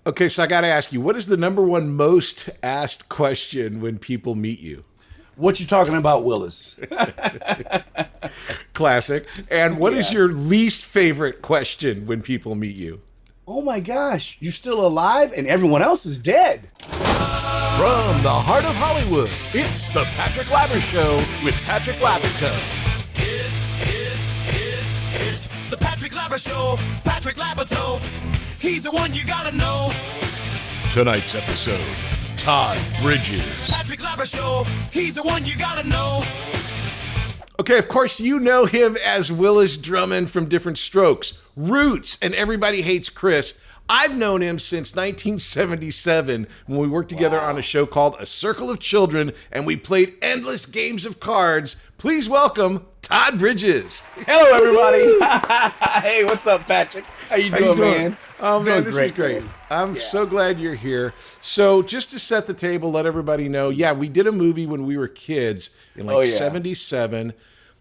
Okay, so I got to ask you, what is the number one most asked question when people meet you? What you talking about, Willis? Classic. And what is your least favorite question when people meet you? Oh my gosh, you're still alive and everyone else is dead. From the heart of Hollywood, it's the Patrick Labyorteaux Show with Patrick Labyorteaux. It's the Patrick Labyorteaux Show. Patrick Labyorteaux. He's the one you gotta know. Tonight's episode, Todd Bridges. Patrick Labyorteaux Show. He's the one you gotta know. Okay, of course, you know him as Willis Drummond from Diff'rent Strokes, Roots, and Everybody Hates Chris. I've known him since 1977 when we worked together on a show called A Circle of Children, and we played endless games of cards. Please welcome Todd Bridges. Hello, everybody. Hey, what's up, Patrick? How you doing, man? Oh, man, this is great. Man. I'm so glad you're here. So just to set the table, let everybody know, we did a movie when we were kids in 77.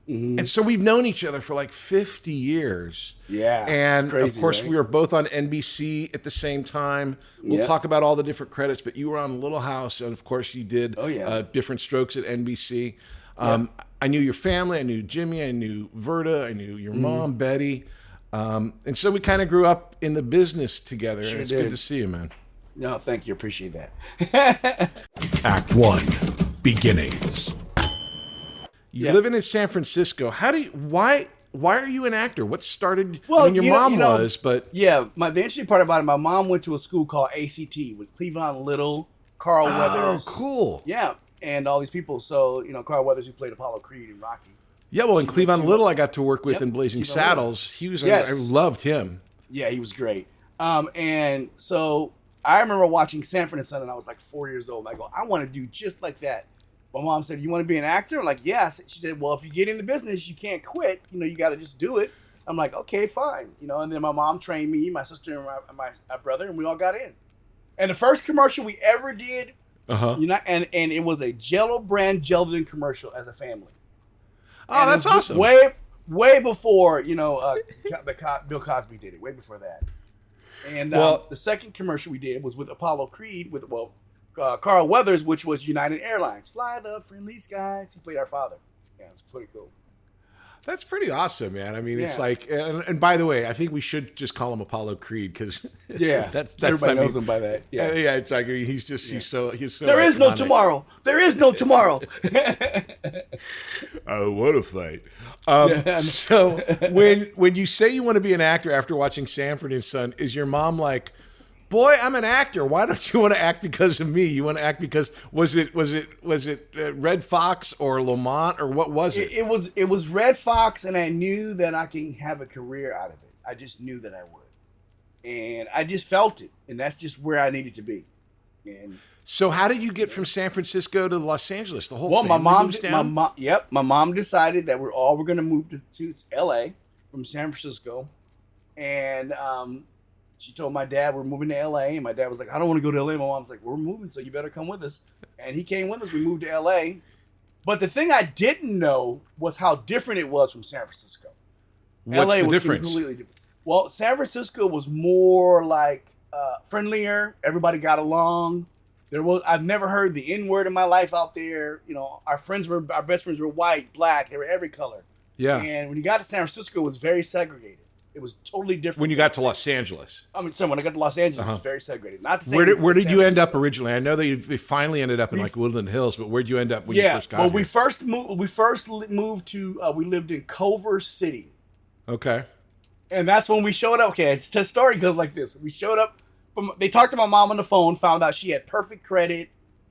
Mm-hmm. And so we've known each other for like 50 years. Yeah. And crazy, of course, right? we were both on NBC at the same time. We'll talk about all the different credits, but you were on Little House. And of course, you did Diff'rent Strokes at NBC. I knew your family. I knew Jimmy. I knew Verda. I knew your mom, Betty. And so we kind of grew up in the business together. Sure and it's did. good to see you, man. No, thank you. Appreciate that. Act 1, Beginnings. You're living in San Francisco. Why are you an actor? What started? Well, I mean, your mom was, but yeah. The interesting part about it, my mom went to a school called ACT with Cleavon Little, Carl Weathers. Oh, cool. Yeah, and all these people. So Carl Weathers, who played Apollo Creed in Rocky. Yeah, well, and Cleavon Little, I got to work with in Blazing Cleavon Saddles. He was, Yes. I loved him. Yeah, he was great. And so I remember watching Sanford and Son, and I was like 4 years old. And I go, I want to do just like that. My mom said, "You want to be an actor?" I'm like, "Yes." She said, "Well, if you get in the business, you can't quit. You got to just do it." I'm like, "Okay, fine." And then my mom trained me, my sister, and my brother, and we all got in. And the first commercial we ever did, and it was a Jell-O brand gelatin commercial as a family. Oh, And that's it was awesome. Way before Bill Cosby did it. Way before that. And the second commercial we did was with Apollo Creed with Carl Weathers, which was United Airlines. Fly the friendly skies. He played our father. Yeah, it's pretty cool. That's pretty awesome, man. I mean, it's like, and by the way, I think we should just call him Apollo Creed because that's everybody knows him by that. Yeah, it's like he's so. There is no tomorrow. There is no tomorrow. Oh, what a fight! So when you say you want to be an actor after watching Sanford and Son, is your mom like, "Boy, I'm an actor. Why don't you want to act because of me? You want to act because was it Red Fox or Lamont or what was it?" It was Red Fox, and I knew that I can have a career out of it. I just knew that I would, and I just felt it, and that's just where I needed to be. And so, how did you get from San Francisco to Los Angeles? The whole family moves down? My mom decided that we're going to move to L.A. from San Francisco, and she told my dad we're moving to L.A. and my dad was like, "I don't want to go to L.A." My mom's like, "We're moving, so you better come with us." And he came with us. We moved to L.A. But the thing I didn't know was how different it was from San Francisco. What's LA the was difference? Completely different. Well, San Francisco was more like friendlier. Everybody got along. I've never heard the N-word in my life out there. Our best friends were white, black. They were every color. Yeah. And when you got to San Francisco, it was very segregated. It was totally different. When you got to Los Angeles. When I got to Los Angeles, it was very segregated. Not the same. Where did you end up originally? I know that you finally ended up in like Woodland Hills, but where'd you end up when you first got here? We first moved to. We lived in Culver City. Okay. And that's when we showed up. Okay, the story goes like this: we showed up. They talked to my mom on the phone. Found out she had perfect credit.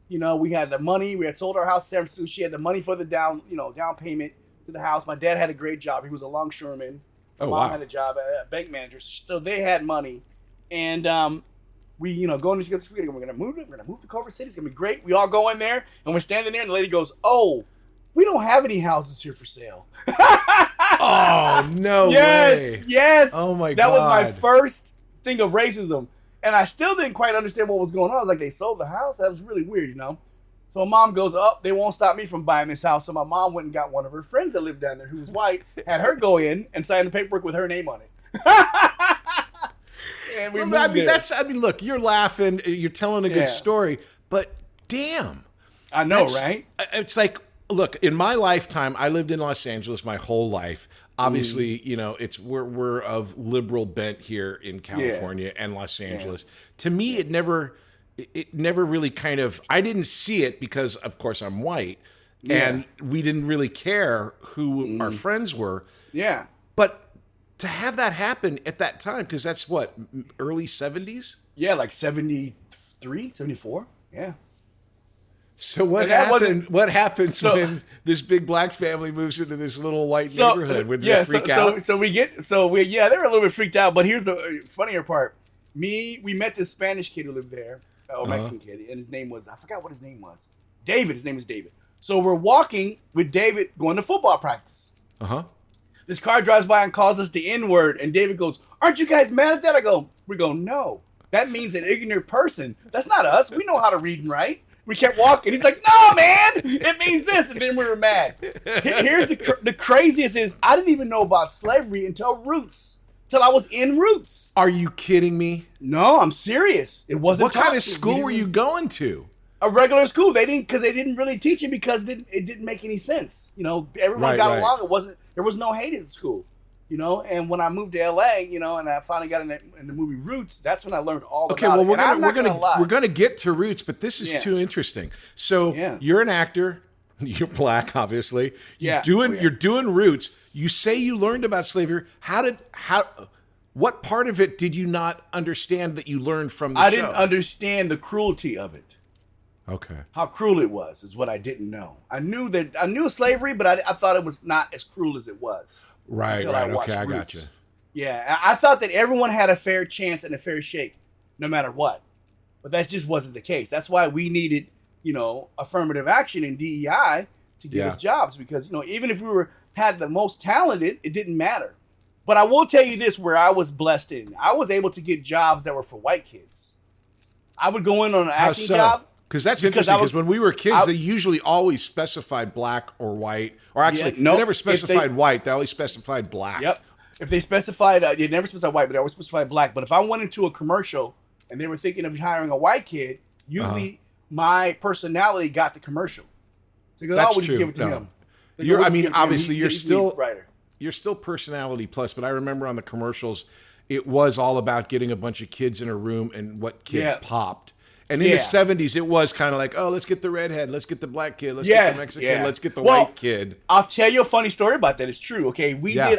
We had the money. We had sold our house in San Francisco. She had the money for the down payment to the house. My dad had a great job. He was a longshoreman. My mom had a job as a bank manager, so they had money, and we, go in this. We're gonna move it. We're gonna move to Culver City. It's gonna be great. We all go in there, and we're standing there, and the lady goes, "Oh, we don't have any houses here for sale." Oh no! way. Yes. Oh my God! That was my first thing of racism, and I still didn't quite understand what was going on. I was like, they sold the house. That was really weird, So my mom goes, "Oh, they won't stop me from buying this house." So my mom went and got one of her friends that lived down there who was white, had her go in and sign the paperwork with her name on it. And we Well, moved there. I mean, look, you're laughing, you're telling a Yeah. good story, but damn. I know, That's- right? It's like, look, in my lifetime, I lived in Los Angeles my whole life. Obviously, you know, we're of liberal bent here in California and Los Angeles. To me, it never really kind of, I didn't see it because, of course, I'm white, and we didn't really care who our friends were. Yeah. But to have that happen at that time, because that's what, early 70s? Yeah, like 73, 74. Yeah. So what And that happened? What happens so- when this big black family moves into this little white neighborhood? Would they freak out? So we they were a little bit freaked out. But here's the funnier part. We met this Spanish kid who lived there, or Mexican kid, and his name was, I forgot what his name was. David. His name was David. So we're walking with David going to football practice. This car drives by and calls us the N-word, and David goes, "Aren't you guys mad at that?" We go, "No. That means an ignorant person. That's not us. We know how to read and write." We kept walking. He's like, "No, man, it means this." And then we were mad. Here's the craziest is I didn't even know about slavery until Roots, till I was in Roots. Are you kidding me? No, I'm serious. It wasn't. What kind taught of to me. school were you going to? A regular school. They didn't really teach it because it didn't make any sense. You know, everyone got along. There was no hate at school. You know, and when I moved to LA, you know, and I finally got in the movie Roots, that's when I learned all about it. Well, And we're gonna get to Roots, but this is too interesting. So you're an actor. You're black, obviously. You're doing Roots. You say you learned about slavery. What part of it did you not understand that you learned from the show? I didn't understand the cruelty of it. Okay. How cruel it was is what I didn't know. I knew slavery, but I thought it was not as cruel as it was. Right. Okay, I got you. Yeah, I thought that everyone had a fair chance and a fair shake, no matter what. But that just wasn't the case. That's why we needed, you know, affirmative action in DEI to give us jobs. Because, you know, even if we had the most talented, it didn't matter. But I will tell you this, where I was blessed in. I was able to get jobs that were for white kids. I would go in on an acting job. Because that's interesting, because when we were kids, they usually always specified black or white. Or actually, they never specified white. They always specified black. Yep. If they specified, they never specified white, but they always specified black. But if I went into a commercial and they were thinking of hiring a white kid, usually my personality got the commercial. So That's we'll true. just give it to him. Obviously, you're still personality plus. But I remember on the commercials, it was all about getting a bunch of kids in a room and what kid popped. And in the 70s, it was kind of like, oh, let's get the redhead, let's get the black kid, let's get the Mexican, let's get the white kid. I'll tell you a funny story about that. It's true. Okay,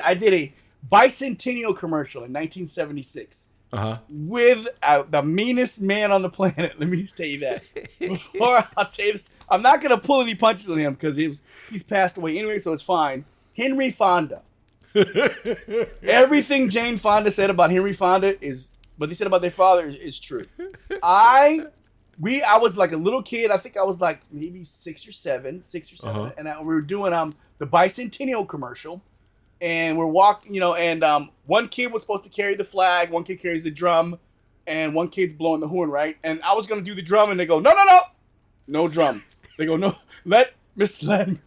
I did a bicentennial commercial in 1976 with the meanest man on the planet. Let me just tell you that. Before I'll tell you this, I'm not gonna pull any punches on him because he's passed away anyway, so it's fine. Henry Fonda. Everything Jane Fonda said about Henry Fonda what they said about their father is true. I was like a little kid. I think I was like maybe 6 or 7, and we were doing the bicentennial commercial, and we're walking, you know, and one kid was supposed to carry the flag, one kid carries the drum, and one kid's blowing the horn, right? And I was gonna do the drum, and they go, no drum. They go, no, let Todd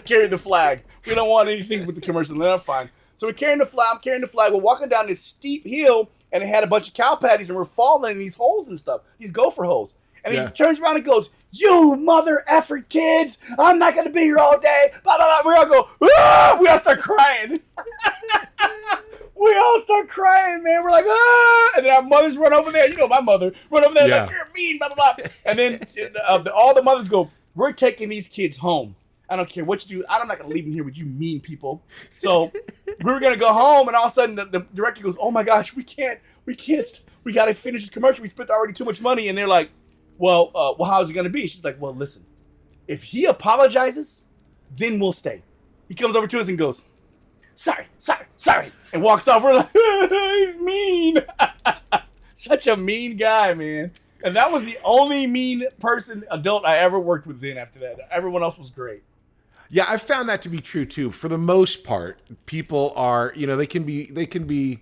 carry the flag. We don't want anything with the commercial. Then I'm fine. So we're carrying the flag. I'm carrying the flag. We're walking down this steep hill, and it had a bunch of cow patties, and we're falling in these holes and stuff, these gopher holes. And he turns around and goes, "You mother effer kids! I'm not going to be here all day." Blah, blah, blah. We all go, "Ah!" We all start crying. We all start crying, man. We're like, "Ah!" And then our mothers run over there. You know my mother. Run over there like, "You're mean," blah, blah, blah. And then all the mothers go, "We're taking these kids home. I don't care what you do. I'm not going to leave them here with you mean people." So we were going to go home, and all of a sudden the director goes, "Oh my gosh, we can't. We got to finish this commercial. We spent already too much money." And they're like, well, how's it going to be? She's like, "Well, listen, if he apologizes, then we'll stay." He comes over to us and goes, sorry, and walks off. We're like, he's mean. Such a mean guy, man. And that was the only mean adult I ever worked with then after that. Everyone else was great. Yeah, I found that to be true too. For the most part, people are, you know, they can be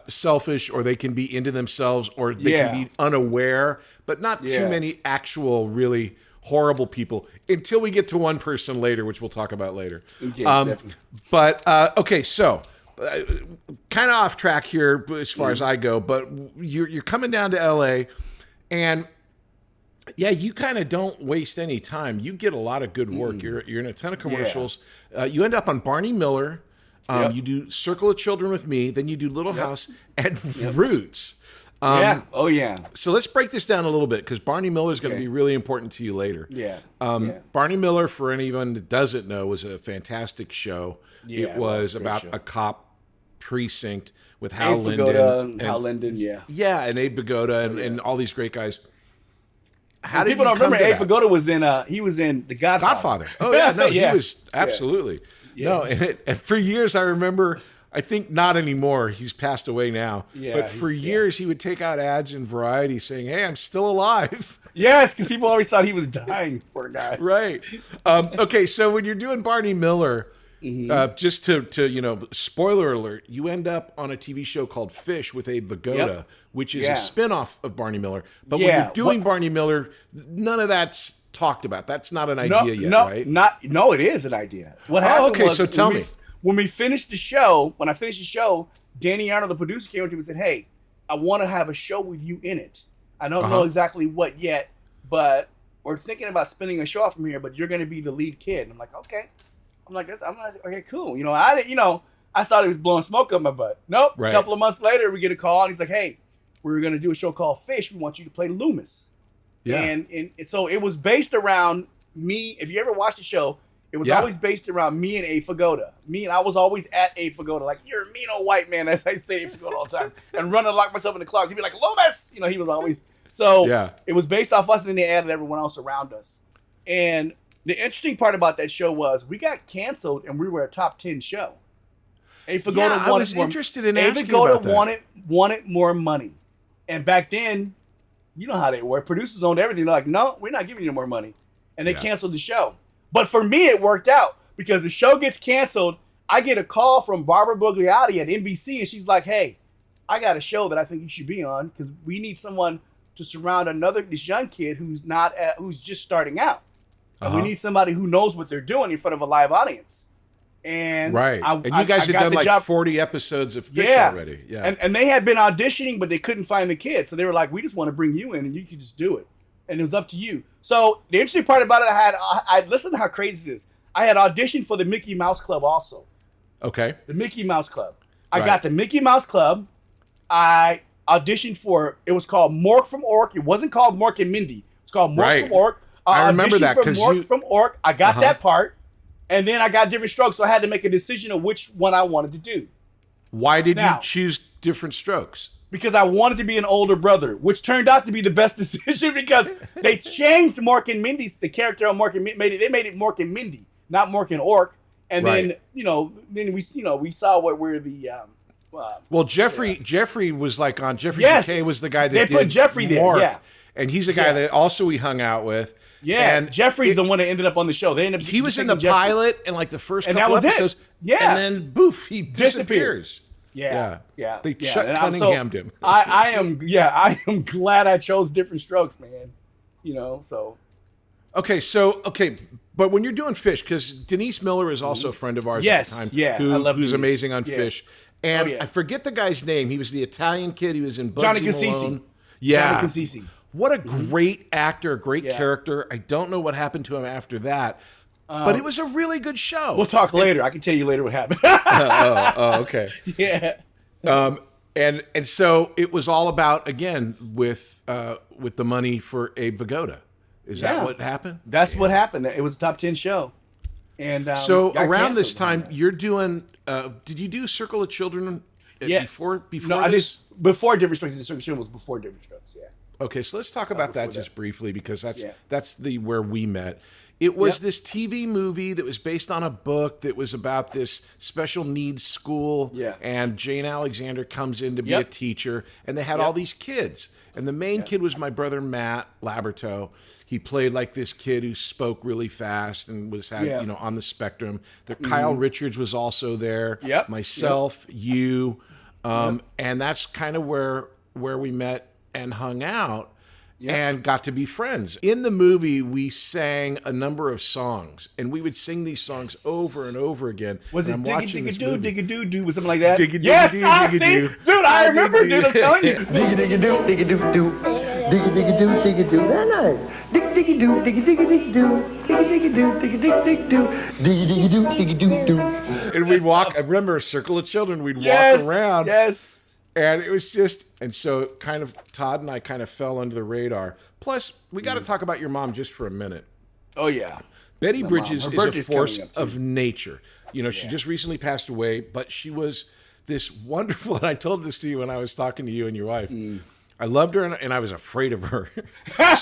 selfish, or they can be into themselves, or they can be unaware, but not too many actual really horrible people until we get to one person later, which we'll talk about later. Okay, definitely. But okay, so kind of off track here as far as I go, but you're coming down to LA, and yeah, you kind of don't waste any time. You get a lot of good work. You're in a ton of commercials. You end up on Barney Miller. You do Circle of Children with Me. Then you do Little House and Roots. Oh yeah. So let's break this down a little bit, because Barney Miller is going to be really important to you later. Barney Miller, for anyone that doesn't know, was a fantastic show. It was about a cop precinct with Hal Linden. Hal Linden, yeah, and Abe Vigoda and all these great guys. How did people don't remember Abe Vigoda was in The Godfather. Oh yeah, no, he was absolutely no. And for years, I remember. I think not anymore. He's passed away now. But for years, he would take out ads in Variety saying, "Hey, I'm still alive." Yes, because people always thought he was dying. Poor guy. Right. Okay, so when you're doing Barney Miller. Just to spoiler alert, you end up on a TV show called Fish with Abe Vigoda, which is a spinoff of Barney Miller. But when you're doing Barney Miller, none of that's talked about. That's not an idea yet, right? No, it is an idea. What happened was, so tell me. When I finished the show, Danny Arnold, the producer, came up to me and said, "Hey, I want to have a show with you in it. I don't know exactly what yet, but we're thinking about spinning a show off from here, but you're going to be the lead kid." And I'm like, okay. I'm like, okay, cool. I thought he was blowing smoke up my butt. Nope. Right. A couple of months later, we get a call, and he's like, "Hey, we're going to do a show called Fish. We want you to play Loomis." Yeah. And so it was based around me. If you ever watched the show, it was always based around me and Abe Vigoda. I was always at Abe Vigoda, like, "You're a mean old white man," as I say Abe Vigoda all the time, and run and lock myself in the closet. He'd be like, "Loomis!" He was always. So it was based off us, and then they added everyone else around us. And the interesting part about that show was we got canceled and we were a top 10 show. Abe Vigoda wanted more money. And back then, you know how they were. Producers owned everything. They're like, "No, we're not giving you more money." And they canceled the show. But for me, it worked out, because the show gets canceled. I get a call from Barbara Bugliotti at NBC, and she's like, "Hey, I got a show that I think you should be on, because we need someone to surround this young kid who's just starting out. And we need somebody who knows what they're doing in front of a live audience." And and you guys had done like 40 episodes of Fish already. Yeah. And they had been auditioning, but they couldn't find the kid. So they were like, "We just want to bring you in and you can just do it. And it was up to you." So the interesting part about it, I listened to how crazy this is. I had auditioned for the Mickey Mouse Club also. Okay. The Mickey Mouse Club. I got the Mickey Mouse Club. I auditioned for, it was called Mork from Ork. It wasn't called Mork and Mindy. It's called Mork from Ork. I remember that, because from Ork. I got that part, and then I got Diff'rent Strokes, so I had to make a decision of which one I wanted to do. Why did you choose Diff'rent Strokes? Because I wanted to be an older brother, which turned out to be the best decision, because they changed Mork and Mindy's, the character on Mork and Mindy. They made it Mork and Mindy, not Mork and Ork. And then we saw what were the Jeffrey was like on Jeffrey DK was the guy that they put Jeffrey Mork, there, and he's a guy that also we hung out with. Yeah, and Jeffrey's the one that ended up on the show. He was in the pilot and like the first couple episodes. Yeah, and then boof, he disappears. Yeah. They Chuck Cunningham'd him. I am glad I chose Diff'rent Strokes, man. So. Okay, but when you're doing Fish, because Denise Miller is also a friend of ours at the time. I love who's Denise. Amazing on Fish. And I forget the guy's name. He was the Italian kid. He was in Bugsy Johnny Malone. Cassisi. Yeah. Johnny Cassisi. What a great actor, great character. I don't know what happened to him after that, but it was a really good show. We'll talk later. I can tell you later what happened. Okay. Yeah. And so it was all about, again, with the money for Abe Vigoda. Is that what happened? That's what happened. It was a top 10 show. And so around this time, you're doing. Did you do Circle of Children? Before no, this? Before Diff'rent Strokes. The Circle of Children was before Diff'rent Strokes. Yeah. Okay, so let's talk about that just briefly, because that's where we met. It was this TV movie that was based on a book that was about this special needs school. Yeah. And Jane Alexander comes in to be a teacher, and they had all these kids. And the main kid was my brother Matt Labyorteaux. He played like this kid who spoke really fast and had on the spectrum. Kyle Richards was also there. Yep. Myself, you, and that's kind of where we met and hung out. and got to be friends. In the movie, we sang a number of songs, and we would sing these songs over and over again. Was it and Digga-Digga-Doo, was something like that? Digga-Digga-Doo, yes, Digga-Digga-Doo. dude, I remember, dude, I'm telling you. Digga-digga-doo, digga-doo-doo. Digga-digga-doo, digga-doo. Very nice. Digga-digga-doo, digga-digga-doo. Digga-digga-doo, digga-digga-doo. Digga-digga-doo, digga-doo-doo. And we'd walk, I remember a circle of children, we'd walk around. Yes. And it was just, and so kind of Todd and I kind of fell under the radar. Plus, we got to talk about your mom just for a minute. Oh, yeah. Betty Bridges Her is a birthday's force coming up, too. of nature. You know, she just recently passed away, but she was this wonderful, and I told this to you when I was talking to you and your wife. I loved her, and I was afraid of her.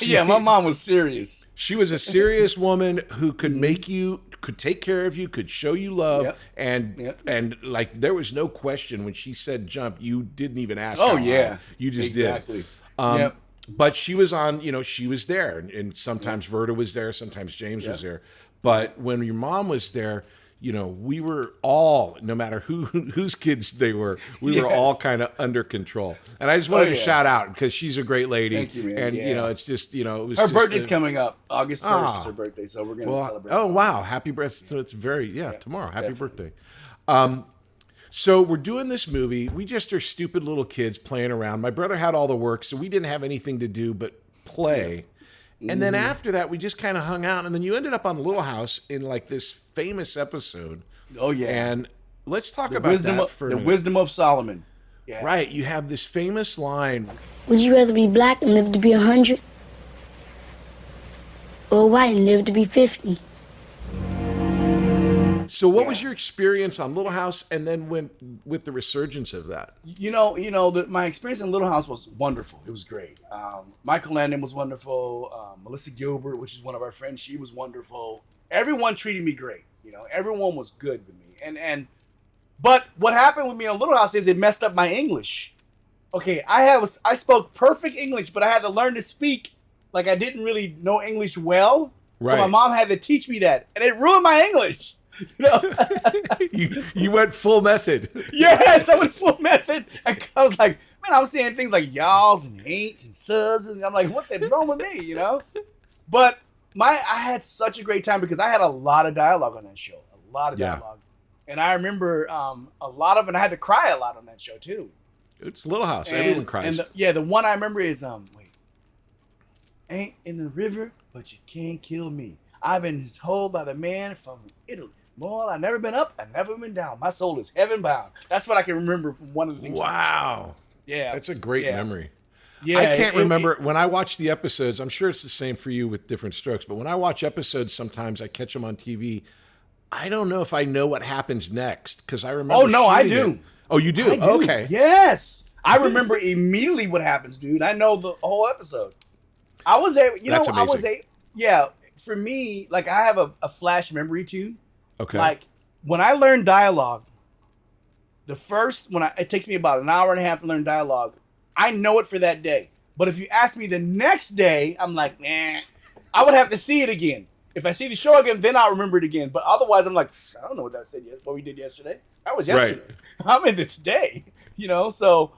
Yeah, my mom was serious. She was a serious woman who could make you, could take care of you, could show you love, and like there was no question when she said jump, you didn't even ask. Oh, how yeah. high. You just Exactly. did. But she was on, you know, she was there, and sometimes Verda was there, sometimes James was there. But when your mom was there, you know, we were all, no matter whose kids they were, we were all kind of under control. And I just wanted to shout out because she's a great lady. Thank you, man. And, you know, it's just, you know, it was Her just birthday's coming up. August 1st is her birthday, so we're going to celebrate. Oh, wow. Happy birthday. So it's very, tomorrow. Happy birthday. So we're doing this movie. We just are stupid little kids playing around. My brother had all the work, so we didn't have anything to do but play. And then after that, we just kind of hung out. And then you ended up on Little House in like this famous episode. Oh, yeah. And let's talk about that for a minute. Wisdom of Solomon. Yeah. Right. You have this famous line. Would you rather be black and live to be 100? Or white and live to be 50? So what was your experience on Little House and then with the resurgence of that? You know, my experience in Little House was wonderful. It was great. Michael Landon was wonderful. Melissa Gilbert, which is one of our friends, she was wonderful. Everyone treated me great. You know, everyone was good with me. But what happened with me on Little House is it messed up my English. Okay, I spoke perfect English, but I had to learn to speak like I didn't really know English well. Right. So my mom had to teach me that, and it ruined my English. You know? you went full method. Yes, I went full method. I was like, man, I was saying things like y'alls and ain'ts and suds, and I'm like, what the wrong with me, you know? But I had such a great time because I had a lot of dialogue on that show, a lot of dialogue, and I remember a lot of it. I had to cry a lot on that show too. It's Little House. Everyone cries. And the one I remember is ain't in the river, but you can't kill me. I've been told by the man from Italy. More, I've never been up, I've never been down. My soul is heaven bound. That's what I can remember from one of the things. Wow. Yeah. That's a great memory. Yeah. I can't remember when I watch the episodes. I'm sure it's the same for you with Diff'rent Strokes, but when I watch episodes, sometimes I catch them on TV. I don't know if I know what happens next because I remember. Oh, no, I shooting do. it. Oh, you do? I do. Okay. Yes. I remember immediately what happens, dude. I know the whole episode. I was able, That's amazing. For me, like I have a flash memory too. Okay. Like when I learn dialogue, it takes me about an hour and a half to learn dialogue. I know it for that day. But if you ask me the next day, I'm like, nah. I would have to see it again. If I see the show again, then I'll remember it again. But otherwise, I'm like, I don't know what that said yet. What we did yesterday. That was yesterday. Right. I'm in it today. You know, so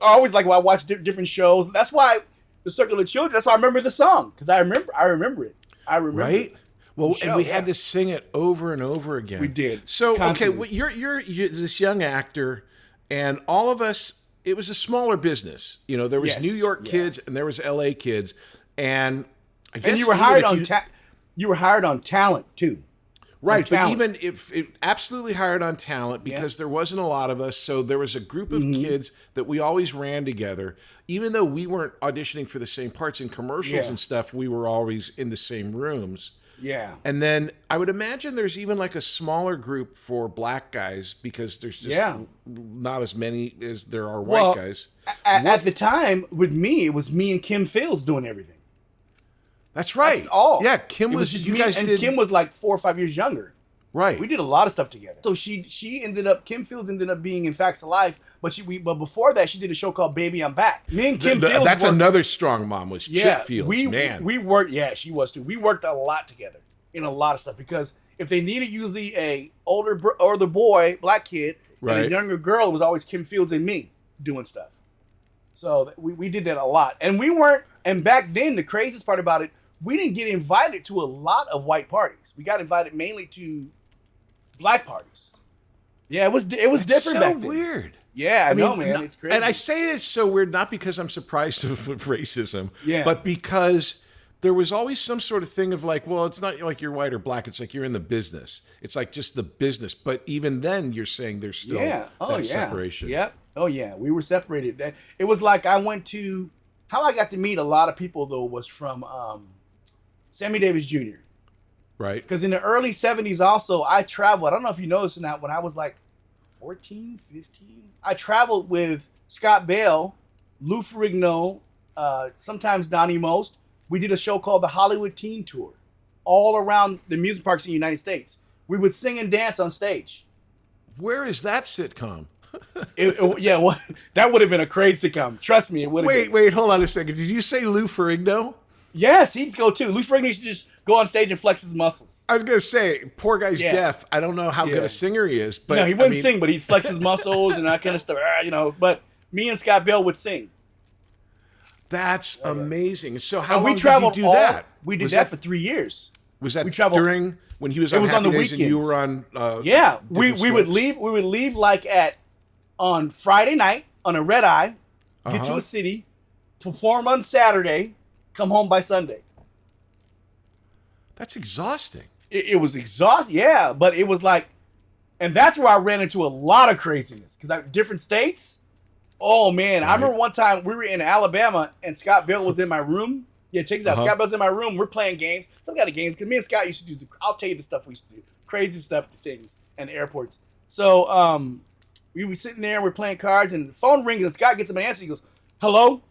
I always like when I watch different shows. That's why the Circle of Children. That's why I remember the song because I remember it. I remember. Right. It. Well, and we had to sing it over and over again. We did. So, constantly. okay, you're this young actor, and all of us, it was a smaller business. You know, there was New York kids and there was LA kids, and I guess you were hired on you were hired on talent too. Right, but even if it absolutely hired on talent because there wasn't a lot of us, so there was a group of kids that we always ran together. Even though we weren't auditioning for the same parts in commercials and stuff, we were always in the same rooms. Yeah. And then I would imagine there's even like a smaller group for black guys because there's just not as many as there are white guys. At the time, with me, it was me and Kim Fields doing everything. That's right. That's all. Yeah, Kim was just you me, guys and did. Kim was like 4 or 5 years younger. Right. We did a lot of stuff together. So Kim Fields ended up being in Facts of Life, but before that she did a show called Baby I'm Back. Me and Kim Fields that's another strong mom was Chip Fields, man. We worked, she was too. We worked a lot together in a lot of stuff because if they needed usually a older boy, black kid, and a younger girl, it was always Kim Fields and me doing stuff. So we did that a lot. And we weren't, and back then, the craziest part about it, we didn't get invited to a lot of white parties. We got invited mainly to black parties. Yeah, it was different back then. So weird. Yeah, I know, mean, man. It's crazy. And I say it's so weird not because I'm surprised of racism, Yeah. but because there was always some sort of thing of like, well, it's not like you're white or black. It's like you're in the business. It's like just the business. But even then, you're saying there's still that separation. Yep. Oh, yeah. We were separated. That it was like I went to, how I got to meet a lot of people, though, was from Sammy Davis Jr. Right. Because in the early 70s also, I traveled. I don't know if you noticed or not, when I was like 14, 15, I traveled with Scott Bell, Lou Ferrigno, sometimes Donnie Most. We did a show called the Hollywood Teen Tour, all around the music parks in the United States. We would sing and dance on stage. Where is that sitcom? Well, that would have been a crazy sitcom. Trust me, it would have. Wait, hold on a second. Did you say Lou Ferrigno? Yes, he'd go too. Lou Ferrigno used to just go on stage and flex his muscles. I was gonna say, poor guy's deaf. I don't know how good a singer he is, but no, he wouldn't sing, but he'd flex his muscles and that kind of stuff. But me and Scott Bell would sing. That's amazing. So how And long we traveled did you do that? We did that for 3 years. Was that we traveled during when he was it on was Happy on the Days weekends. and you were on? We Diff'rent would Strokes? leave. We would leave like on Friday night on a red eye, get to a city, perform on Saturday, come home by Sunday. That's exhausting. It was exhausting, yeah, but it was like, and that's where I ran into a lot of craziness because different states. Oh man, I remember one time we were in Alabama and Scott Bell was in my room. Yeah, check this out. Scott Bell's in my room. We're playing games. Some kind of games because me and Scott used to do. I'll tell you the stuff we used to do. Crazy stuff, the things and the airports. So we were sitting there and we're playing cards and the phone rings and Scott gets him an answer. He goes, "Hello,"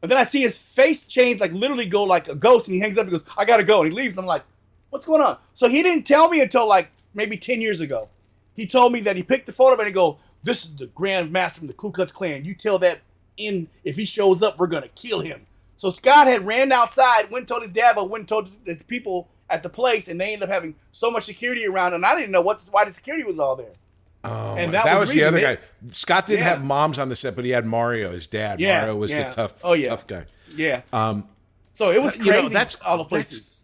and then I see his face change, like literally go like a ghost, and he hangs up. He goes, "I gotta go," and he leaves. And I'm like, "What's going on?" So he didn't tell me until like maybe 10 years ago. He told me that he picked the phone up and he go, "This is the Grand Master from the Ku Klux Klan. You tell that if he shows up, we're gonna kill him." So Scott had ran outside, went and told his dad, but went and told his people at the place, and they ended up having so much security around, and I didn't know why the security was all there. Oh, and that was the other guy. Scott didn't Yeah. have moms on the set, but he had Mario, his dad. Yeah, Mario was yeah. the tough guy. Yeah. So it was You know, crazy. that's all the places.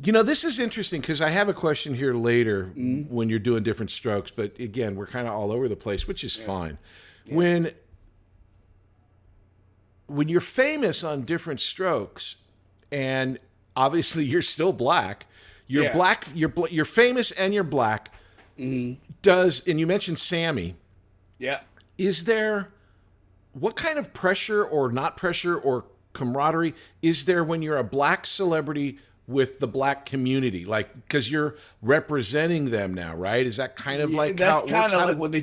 You know, this is interesting because I have a question here later when you're doing Diff'rent Strokes, but again, we're kind of all over the place, which is fine. Yeah. When you're famous on Diff'rent Strokes, and obviously you're still black, you're black, you're famous and you're black. And you mentioned Sammy. Yeah. Is there what kind of pressure or not pressure or camaraderie is there when you're a black celebrity with the black community, like because you're representing them now, right? Is that kind of like that's how it kind works? of like what they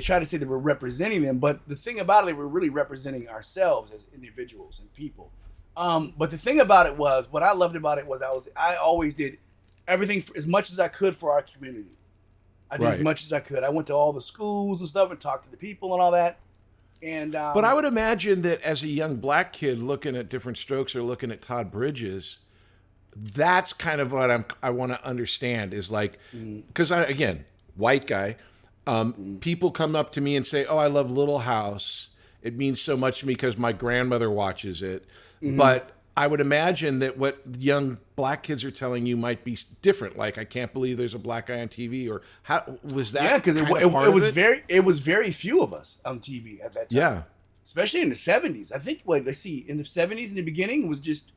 try to say that we're representing them, but the thing about it, we're really representing ourselves as individuals and people. But the thing about it was, what I loved about it was I always did everything as much as I could for our community. I did as much as I could. I went to all the schools and stuff and talked to the people and all that. And but I would imagine that as a young black kid looking at Diff'rent Strokes or looking at Todd Bridges, that's kind of what I want to understand is like, because again, white guy, people come up to me and say, "Oh, I love Little House. It means so much to me because my grandmother watches it." But I would imagine that what young black kids are telling you might be different. Like, I can't believe there's a black guy on TV, or how was that? Yeah, because it was very few of us on TV at that time. Yeah, especially in the 70s. I think in the 70s in the beginning it was just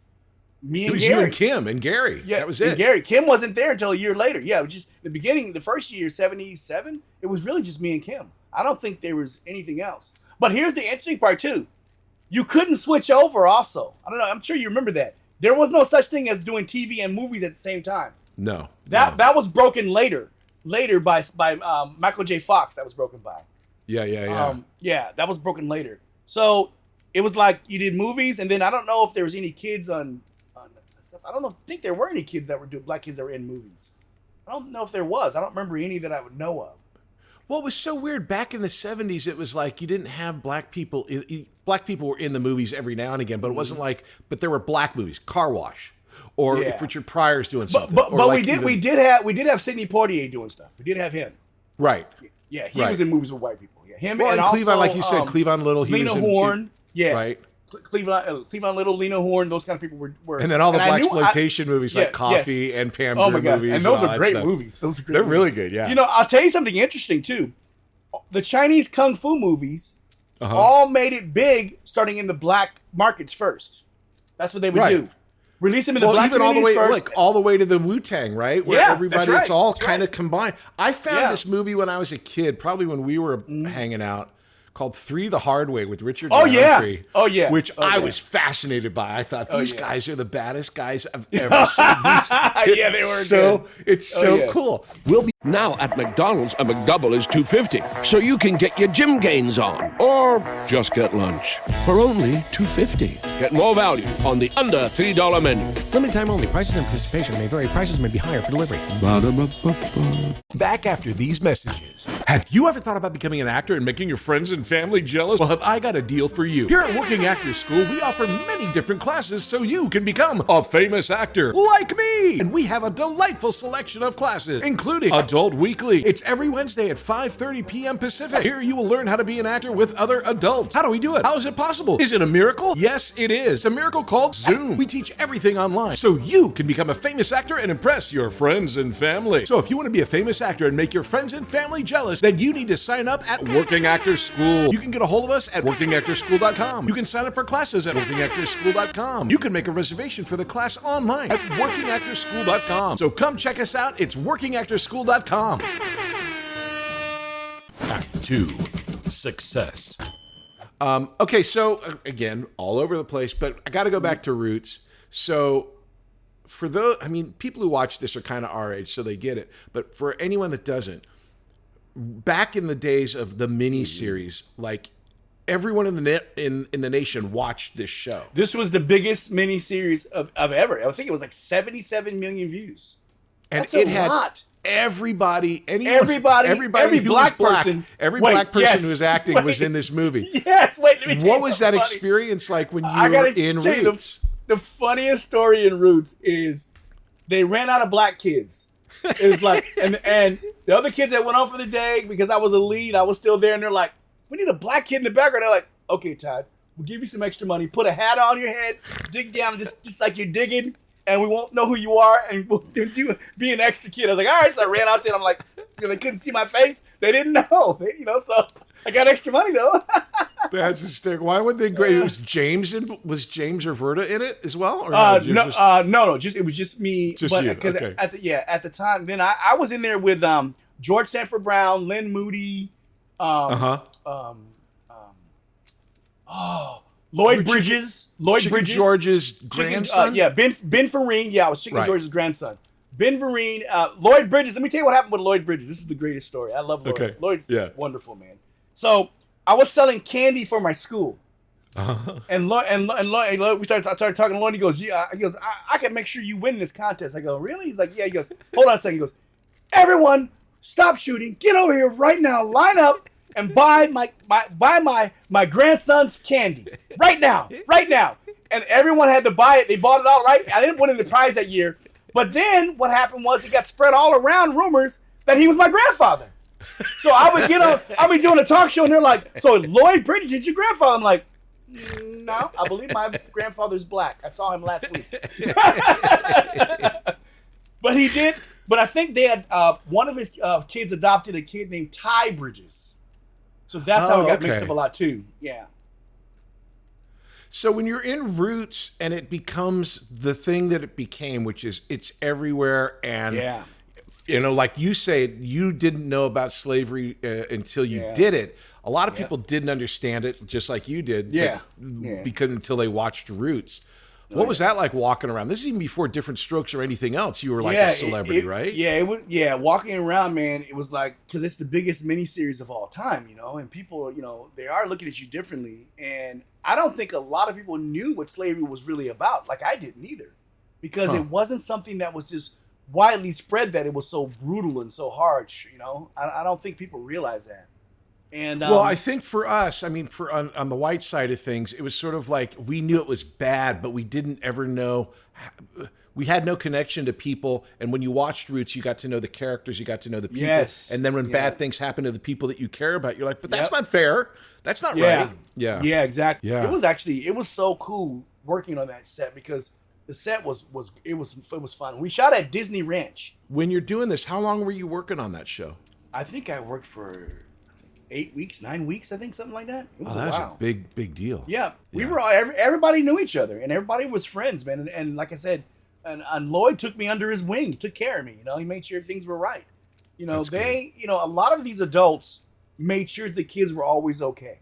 me and it was Gary. you and Kim and Gary. Yeah, that was it. And Gary. Kim wasn't there until a year later. Yeah, it was just the beginning, the first year, 77, it was really just me and Kim. I don't think there was anything else. But here's the interesting part too. You couldn't switch over also. I don't know, I'm sure you remember that. There was no such thing as doing TV and movies at the same time. No. That was broken later by Michael J. Fox. That was broken by. Yeah. That was broken later. So it was like you did movies, and then I don't know if there was any kids on stuff. I think there were any kids that were black kids that were in movies. I don't know if there was. I don't remember any that I would know of. Well, it was so weird. Back in the 70s, it was like you didn't have black people. Black people were in the movies every now and again, but it wasn't like, but there were black movies, Car Wash, or if Richard Pryor's doing something. But like we did have Sidney Poitier doing stuff. We did have him. Right. Yeah, he was in movies with white people. Yeah, him Well, and and Cleavon, also, like you said, Cleavon Little, he Lena was Horne, right. Cleavon Little, Lena Horne, those kind of people were. And then all the blaxploitation movies like Coffee and Pam Oh Grier my god, movies, and those all are that great stuff. movies. Those are great. They're movies. really good. Yeah. You know, I'll tell you something interesting too. The Chinese kung fu movies all made it big, starting in the black markets first. That's what they would do. Release them in the black even all the way, first. like all the way to the Wu-Tang, right? Where Yeah, everybody, that's right, it's all that's kind right. of combined. I found this movie when I was a kid, probably when we were hanging out, called Three the Hard Way with Richard Roundtree. Oh, yeah. Which Oh, I yeah. was fascinated by. I thought these yeah. guys are the baddest guys I've ever seen. Yeah, they were so good. it's so yeah. cool. We'll be Now at McDonald's, a McDouble is $2.50, so you can get your gym gains on, or just get lunch for only $2.50. Get more value on the under $3 menu. Limited time only. Prices and participation may vary. Prices may be higher for delivery. Ba-da-ba-ba-ba. back after these messages. Have you ever thought about becoming an actor and making your friends and family jealous? Well, have I got a deal for you. Here at Working Actors School, we offer many different classes so you can become a famous actor like me. And we have a delightful selection of classes, including Adult Weekly. It's every Wednesday at 5:30 p.m. Pacific. Here you will learn how to be an actor with other adults. How do we do it? How is it possible? Is it a miracle? Yes, it is. It's a miracle called Zoom. We teach everything online so you can become a famous actor and impress your friends and family. So if you want to be a famous actor and make your friends and family jealous, then you need to sign up at Working Actors School. You can get a hold of us at workingactorschool.com. You can sign up for classes at workingactorschool.com. You can make a reservation for the class online at workingactorschool.com. So come check us out. It's workingactorschool.com. Act 2. Success. Okay, so again, all over the place, but I got to go back to roots. So for those, I mean, people who watch this are kind of our age, so they get it. But for anyone that doesn't, back in the days of the mini series, like everyone in the nation watched this show. This was the biggest miniseries of ever. I think it was like 77 million views. And That's it a had lot. Everybody Every who black was person. every Wait, black person yes, who was acting wait. was in this movie. Yes, wait, let me tell you What was that something funny. experience like when you I were gotta in tell you, Roots? the funniest story in Roots is they ran out of black kids. It was like, and the other kids that went on for the day, because I was a lead, I was still there, and they're like, we need a black kid in the background. They're like, okay, Todd, we'll give you some extra money. Put a hat on your head, dig down, just like you're digging, and we won't know who you are, and we'll be an extra kid. I was like, all right, so I ran out there, and I'm like, they couldn't see my face. They didn't know, so I got extra money, though. That's hysterical. Why would they grade? It was James was James Roberta in it as well? Or No, no, it was just me. Just but, you, 'cause okay. At the time, then I was in there with George Sanford Brown, Lynn Moody, Lloyd Bridges, Chicken George's grandson? Ben Vereen. Yeah, I was Chicken Right. George's grandson. Ben Vereen, Lloyd Bridges. Let me tell you what happened with Lloyd Bridges. This is the greatest story. I love Lloyd. Okay. Lloyd's Yeah. wonderful, man. So I was selling candy for my school. And Lloyd, we started talking to Lloyd. He goes, "Yeah." He goes, "I can make sure you win this contest." I go, "Really?" He's like, "Yeah." He goes, "Hold on a second." He goes, "Everyone, stop shooting. Get over here right now. Line up and buy my grandson's candy right now, right now." And everyone had to buy it. They bought it all right. I didn't win any prize that year, but then what happened was it got spread all around rumors that he was my grandfather. So I would I'll be doing a talk show, and they're like, "So Lloyd Bridges is your grandfather?" I'm like, "No, I believe my grandfather's black. I saw him last week." But he did. But I think they had one of his kids adopted a kid named Ty Bridges. So that's how it got mixed up a lot too. Yeah. So when you're in Roots and it becomes the thing that it became, which is it's everywhere, and Yeah. Like you say, you didn't know about slavery until you did it. A lot of people didn't understand it, just like you did. Because until they watched Roots. What was that like walking around? This is even before Diff'rent Strokes or anything else. You were like a celebrity, right? Yeah, it was. Yeah, walking around, man, it was like, because it's the biggest miniseries of all time, and people, they are looking at you differently. And I don't think a lot of people knew what slavery was really about. Like I didn't either, because it wasn't something that was just widely spread, that it was so brutal and so harsh. I don't think people realize that. And well, I think for us, I mean, on the white side of things, it was sort of like we knew it was bad, but we didn't ever know. we had no connection to people. And when you watched Roots, you got to know the characters, you got to know the people. Yes. And then when Yeah. bad things happen to the people that you care about, you're like, but that's Yep. not fair. That's not Yeah. right. Yeah. Yeah, exactly. Yeah. It was so cool working on that set because the set was fun. We shot at Disney Ranch. When you're doing this, how long were you working on that show? I think I worked for 8 weeks, 9 weeks, I think, something like that. It was That's a while. a big deal. Yeah, we Yeah. were all, everybody knew each other, and everybody was friends, man. And like I said, and Lloyd took me under his wing. He took care of me. You know, he made sure things were right. You know, That's a lot of these adults made sure the kids were always okay.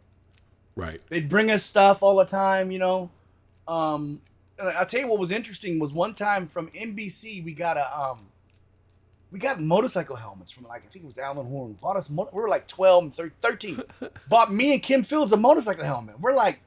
Right. They'd bring us stuff all the time. You know, and I'll tell you what was interesting was one time from NBC we got motorcycle helmets from, like, I think it was Alan Horn. Bought us. We were like 12 and 13. Bought me and Kim Fields a motorcycle helmet. We're like,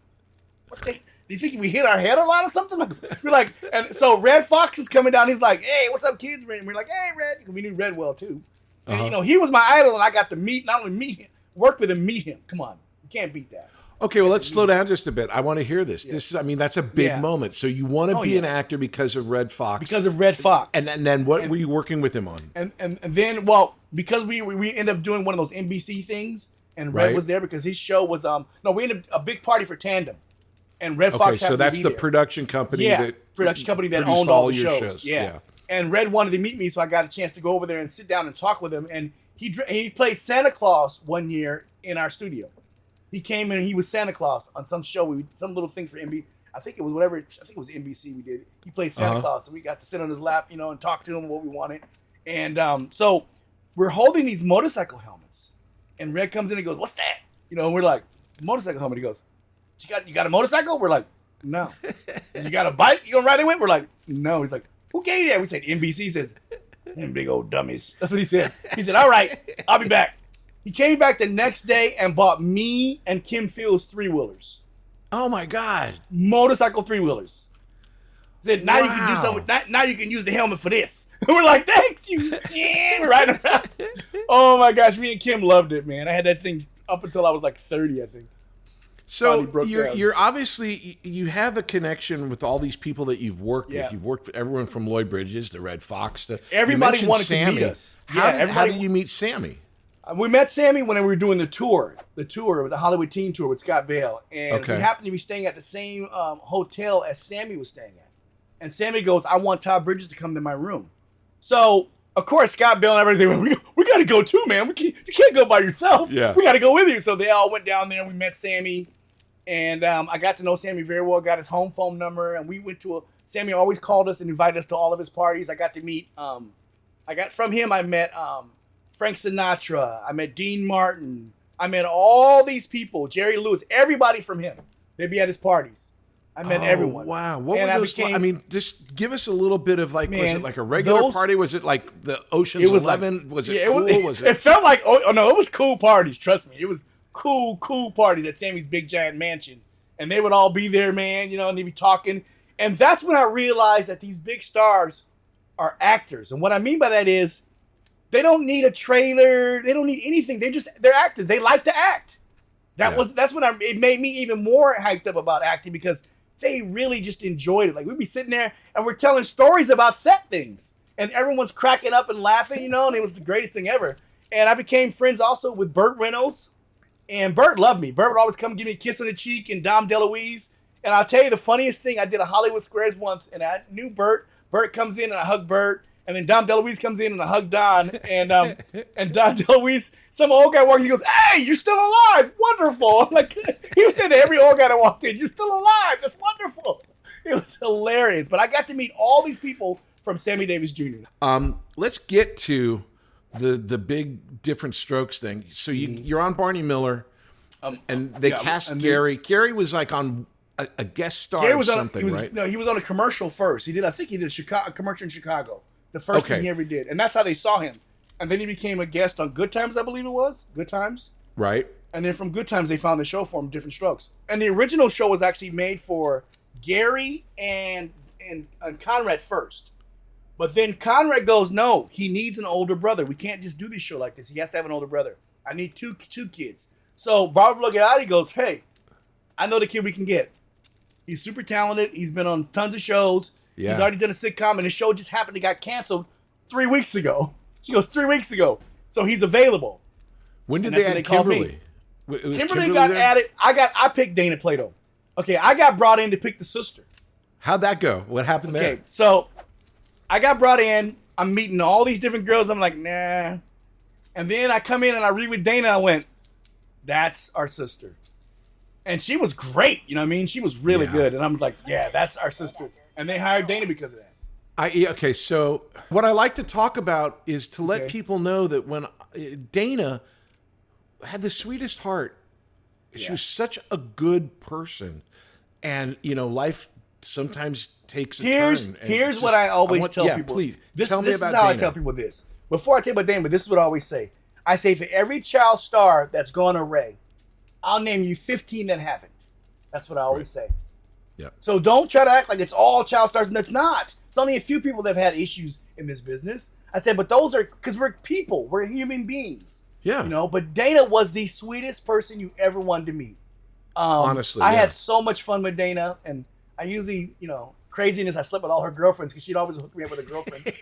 what the? Do you think we hit our head a lot or something? Like, we're like, and so Red Fox is coming down. He's like, hey, what's up, kids? And we're like, hey, Red. Because we knew Red well too. And you know, he was my idol, and I got to not only meet him, work with him, meet him. Come on, you can't beat that. Okay, well, let's slow down just a bit. I want to hear this. This is, I mean, that's a big Yeah. moment. So you want to be yeah. an actor because of Red Fox. Because of Red Fox. And then what were you working with him on? And then, well, because we ended up doing one of those NBC things, and Red Right. was there because his show was we ended up a big party for Tandem, and Red Okay, Fox. so happened that's to be the there. production company that production company that produced owned all the your shows. Yeah. And Red wanted to meet me, so I got a chance to go over there and sit down and talk with him. And he played Santa Claus one year in our studio. He came in and he was Santa Claus on some show, some little thing for NBC. I think it was NBC we did. He played Santa Claus, so we got to sit on his lap, you know, and talk to him what we wanted. And so we're holding these motorcycle helmets, and Red comes in and goes, "What's that?" You know, and we're like, "Motorcycle helmet." He goes, "You got a motorcycle?" We're like, "No." "You got a bike? You gonna ride it with?" We're like, "No." He's like, "Who gave you that?" We said, "NBC." He says, "Them big old dummies." That's what he said. He said, "All right, I'll be back." He came back the next day and bought me and Kim Fields 3-wheelers. Oh my God. Motorcycle 3-wheelers. Said, now you can do Wow. something. Now you can use the helmet for this. We're like, thanks, you. Yeah, we're riding around. Oh my gosh, me and Kim loved it, man. I had that thing up until I was like 30, I think. So Finally broke down. you're obviously, you have a connection with all these people that you've worked Yeah. with. You've worked with everyone from Lloyd Bridges to Red Fox to Everybody you mentioned wanted to Sammy. meet us. How, Yeah, how did you meet Sammy? We met Sammy when we were doing the tour, the Hollywood Teen Tour with Scott Bale. And Okay. we happened to be staying at the same hotel as Sammy was staying at. And Sammy goes, "I want Todd Bridges to come to my room." So, of course, Scott Bale and everything, we got to go too, man. You can't go by yourself. Yeah. We got to go with you. So they all went down there and we met Sammy. And I got to know Sammy very well, got his home phone number. And we went to Sammy always called us and invited us to all of his parties. I got to meet, I met Frank Sinatra. I met Dean Martin. I met all these people, Jerry Lewis, everybody from him. They'd be at his parties. I met everyone. Wow. What And were I those? became- I mean, just give us a little bit of like, was Man, it like a regular those- party? Was it like the Ocean's It was like- 11? was it Yeah, cool? it felt like, oh no, it was cool parties. Trust me. It was cool parties at Sammy's big giant mansion. And they would all be there, man, you know, and they'd be talking. And that's when I realized that these big stars are actors. And what I mean by that is they don't need a trailer. They don't need anything. They're actors. They like to act. That's when it made me even more hyped up about acting because they really just enjoyed it. Like we'd be sitting there and we're telling stories about set things and everyone's cracking up and laughing, you know, and it was the greatest thing ever. And I became friends also with Burt Reynolds, and Burt loved me. Burt would always come give me a kiss on the cheek, and Dom DeLuise. And I'll tell you the funniest thing, I did a Hollywood Squares once and I knew Burt. Burt comes in and I hug Burt. And then Dom DeLuise comes in and I hug Don. And Don DeLuise, some old guy walks in, he goes, "Hey, you're still alive. Wonderful." I'm like, he was saying to every old guy that walked in, "You're still alive. That's wonderful." It was hilarious. But I got to meet all these people from Sammy Davis Jr. Let's get to the big Diff'rent Strokes thing. So you're on Barney Miller, and they cast Gary. Gary was like on a guest star or something, right? No, he was on a commercial first. I think he did a commercial in Chicago. The first thing he ever did. And that's how they saw him. And then he became a guest on Good Times, I believe it was. Good Times. Right. And then from Good Times, they found the show for him, Diff'rent Strokes. And the original show was actually made for Gary and Conrad first. But then Conrad goes, "No, he needs an older brother. We can't just do this show like this. He has to have an older brother. I need two kids." So Barbara Lagotti goes, "Hey, I know the kid we can get. He's super talented. He's been on tons of shows. Yeah. He's already done a sitcom, and the show just happened to got canceled 3 weeks ago. She goes, 3 weeks ago. So he's available. When did And they that's add when they called Kimberly? Was Kimberly got there? added. I picked Dana Plato. Okay, I got brought in to pick the sister. How'd that go? What happened there? Okay, so I got brought in. I'm meeting all these different girls. I'm like, nah. And then I come in and I read with Dana. I went, that's our sister. And she was great. You know what I mean? She was really good. And I was like, yeah, that's our sister. And they hired Dana because of that. Okay, so what I like to talk about is to let people know that when Dana had the sweetest heart, she was such a good person, and life sometimes takes a turn. Here's what I always tell people. Please, this tell me is about how Dana. I tell people this. Before I tell you about Dana, but this is what I always say. I say for every child star that's gone array, I'll name you 15 that haven't. That's what I always say. Yeah. So don't try to act like it's all child stars, and it's not. It's only a few people that have had issues in this business. I said, but those are because we're people. We're human beings. Yeah. But Dana was the sweetest person you ever wanted to meet. Honestly, I had so much fun with Dana, and I usually, craziness, I slept with all her girlfriends because she'd always hook me up with her girlfriends.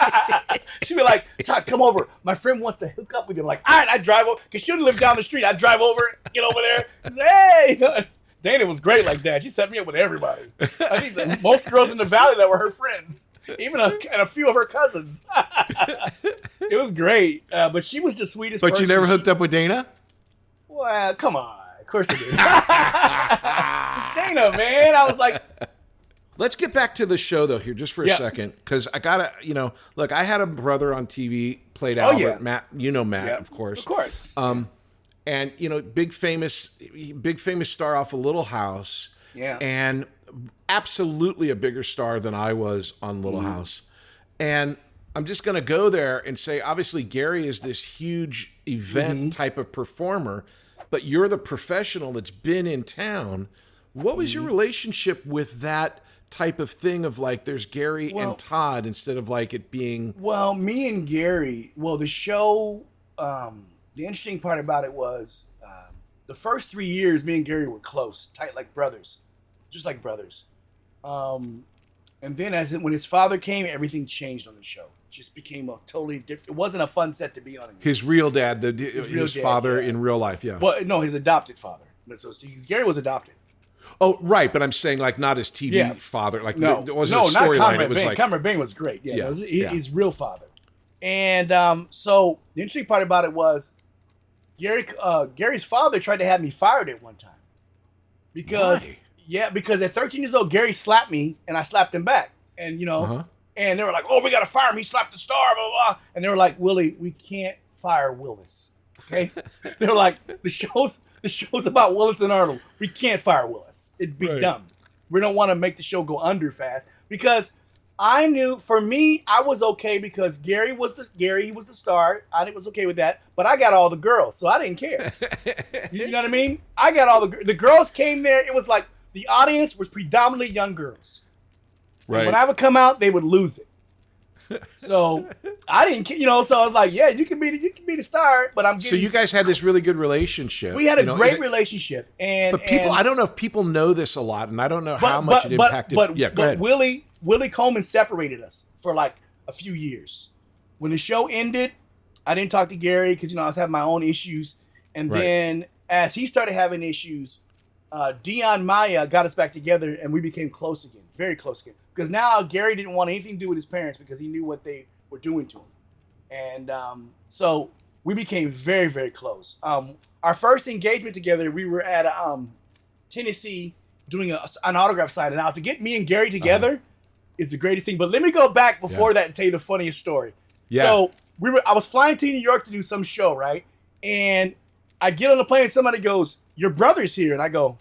She'd be like, Todd, come over. My friend wants to hook up with you. I'm like, all right, I drive over. Because she would live down the street. I'd drive over, get over there. Hey! Dana was great like that. She set me up with everybody. I think that most girls in the valley that were her friends. Even and a few of her cousins. It was great. But she was the sweetest person. But you never hooked up with Dana? Well, come on. Of course I did. Dana, man. I was like... Let's get back to the show, though, here just for a second. Because I got to, look, I had a brother on TV, played Albert. yeah. Matt, Matt, of course. Of course. And, big famous star off of Little House. Yeah. And absolutely a bigger star than I was on Little House. And I'm just going to go there and say, obviously, Gary is this huge event type of performer, but you're the professional that's been in town. What was your relationship with that type of thing of like, there's Gary and Todd instead of like it being... Well, me and Gary, the show, the interesting part about it was the first 3 years, me and Gary were close, tight like brothers, just like brothers. And then when his father came, everything changed on the show. It just became a totally different... It wasn't a fun set to be on anymore. His real dad, his father in real life, yeah. Well, no, his adopted father. So Gary was adopted. Oh, right, but I'm saying like not his TV father. Like No, it wasn't a storyline. It was like Cameron Bain was great. Yeah, Yeah, it was yeah. his real father. And so the interesting part about it was Gary's father tried to have me fired at one time because because at 13 years old Gary slapped me and I slapped him back, and and they were like, oh, we gotta fire him. He slapped the star, blah blah blah. And they were like, Willie, we can't fire Willis. Okay, they were like, the show's about Willis and Arnold. We can't fire Willis. It'd be dumb. We don't want to make the show go under fast because I knew for me I was okay because Gary was the star. I was okay with that, but I got all the girls, so I didn't care. You know what I mean? I got all the girls came there. It was like the audience was predominantly young girls. right. And when I would come out, they would lose it. So I didn't, so I was like, yeah, you can be the star, but I'm getting. So you guys had this really good relationship. We had a great relationship, but people, I don't know if people know this a lot, and I don't know how much it impacted. Go ahead. But Willie Coleman separated us for like a few years. When the show ended, I didn't talk to Gary because I was having my own issues, and then as he started having issues, Dion Maya got us back together, and we became close again, very close again. Because now Gary didn't want anything to do with his parents because he knew what they were doing to him. And so we became very, very close. Our first engagement together, we were at Tennessee doing an autograph signing. Now, to get me and Gary together is the greatest thing. But let me go back before that and tell you the funniest story. Yeah. So I was flying to New York to do some show, right? And I get on the plane and somebody goes, your brother's here. And I go,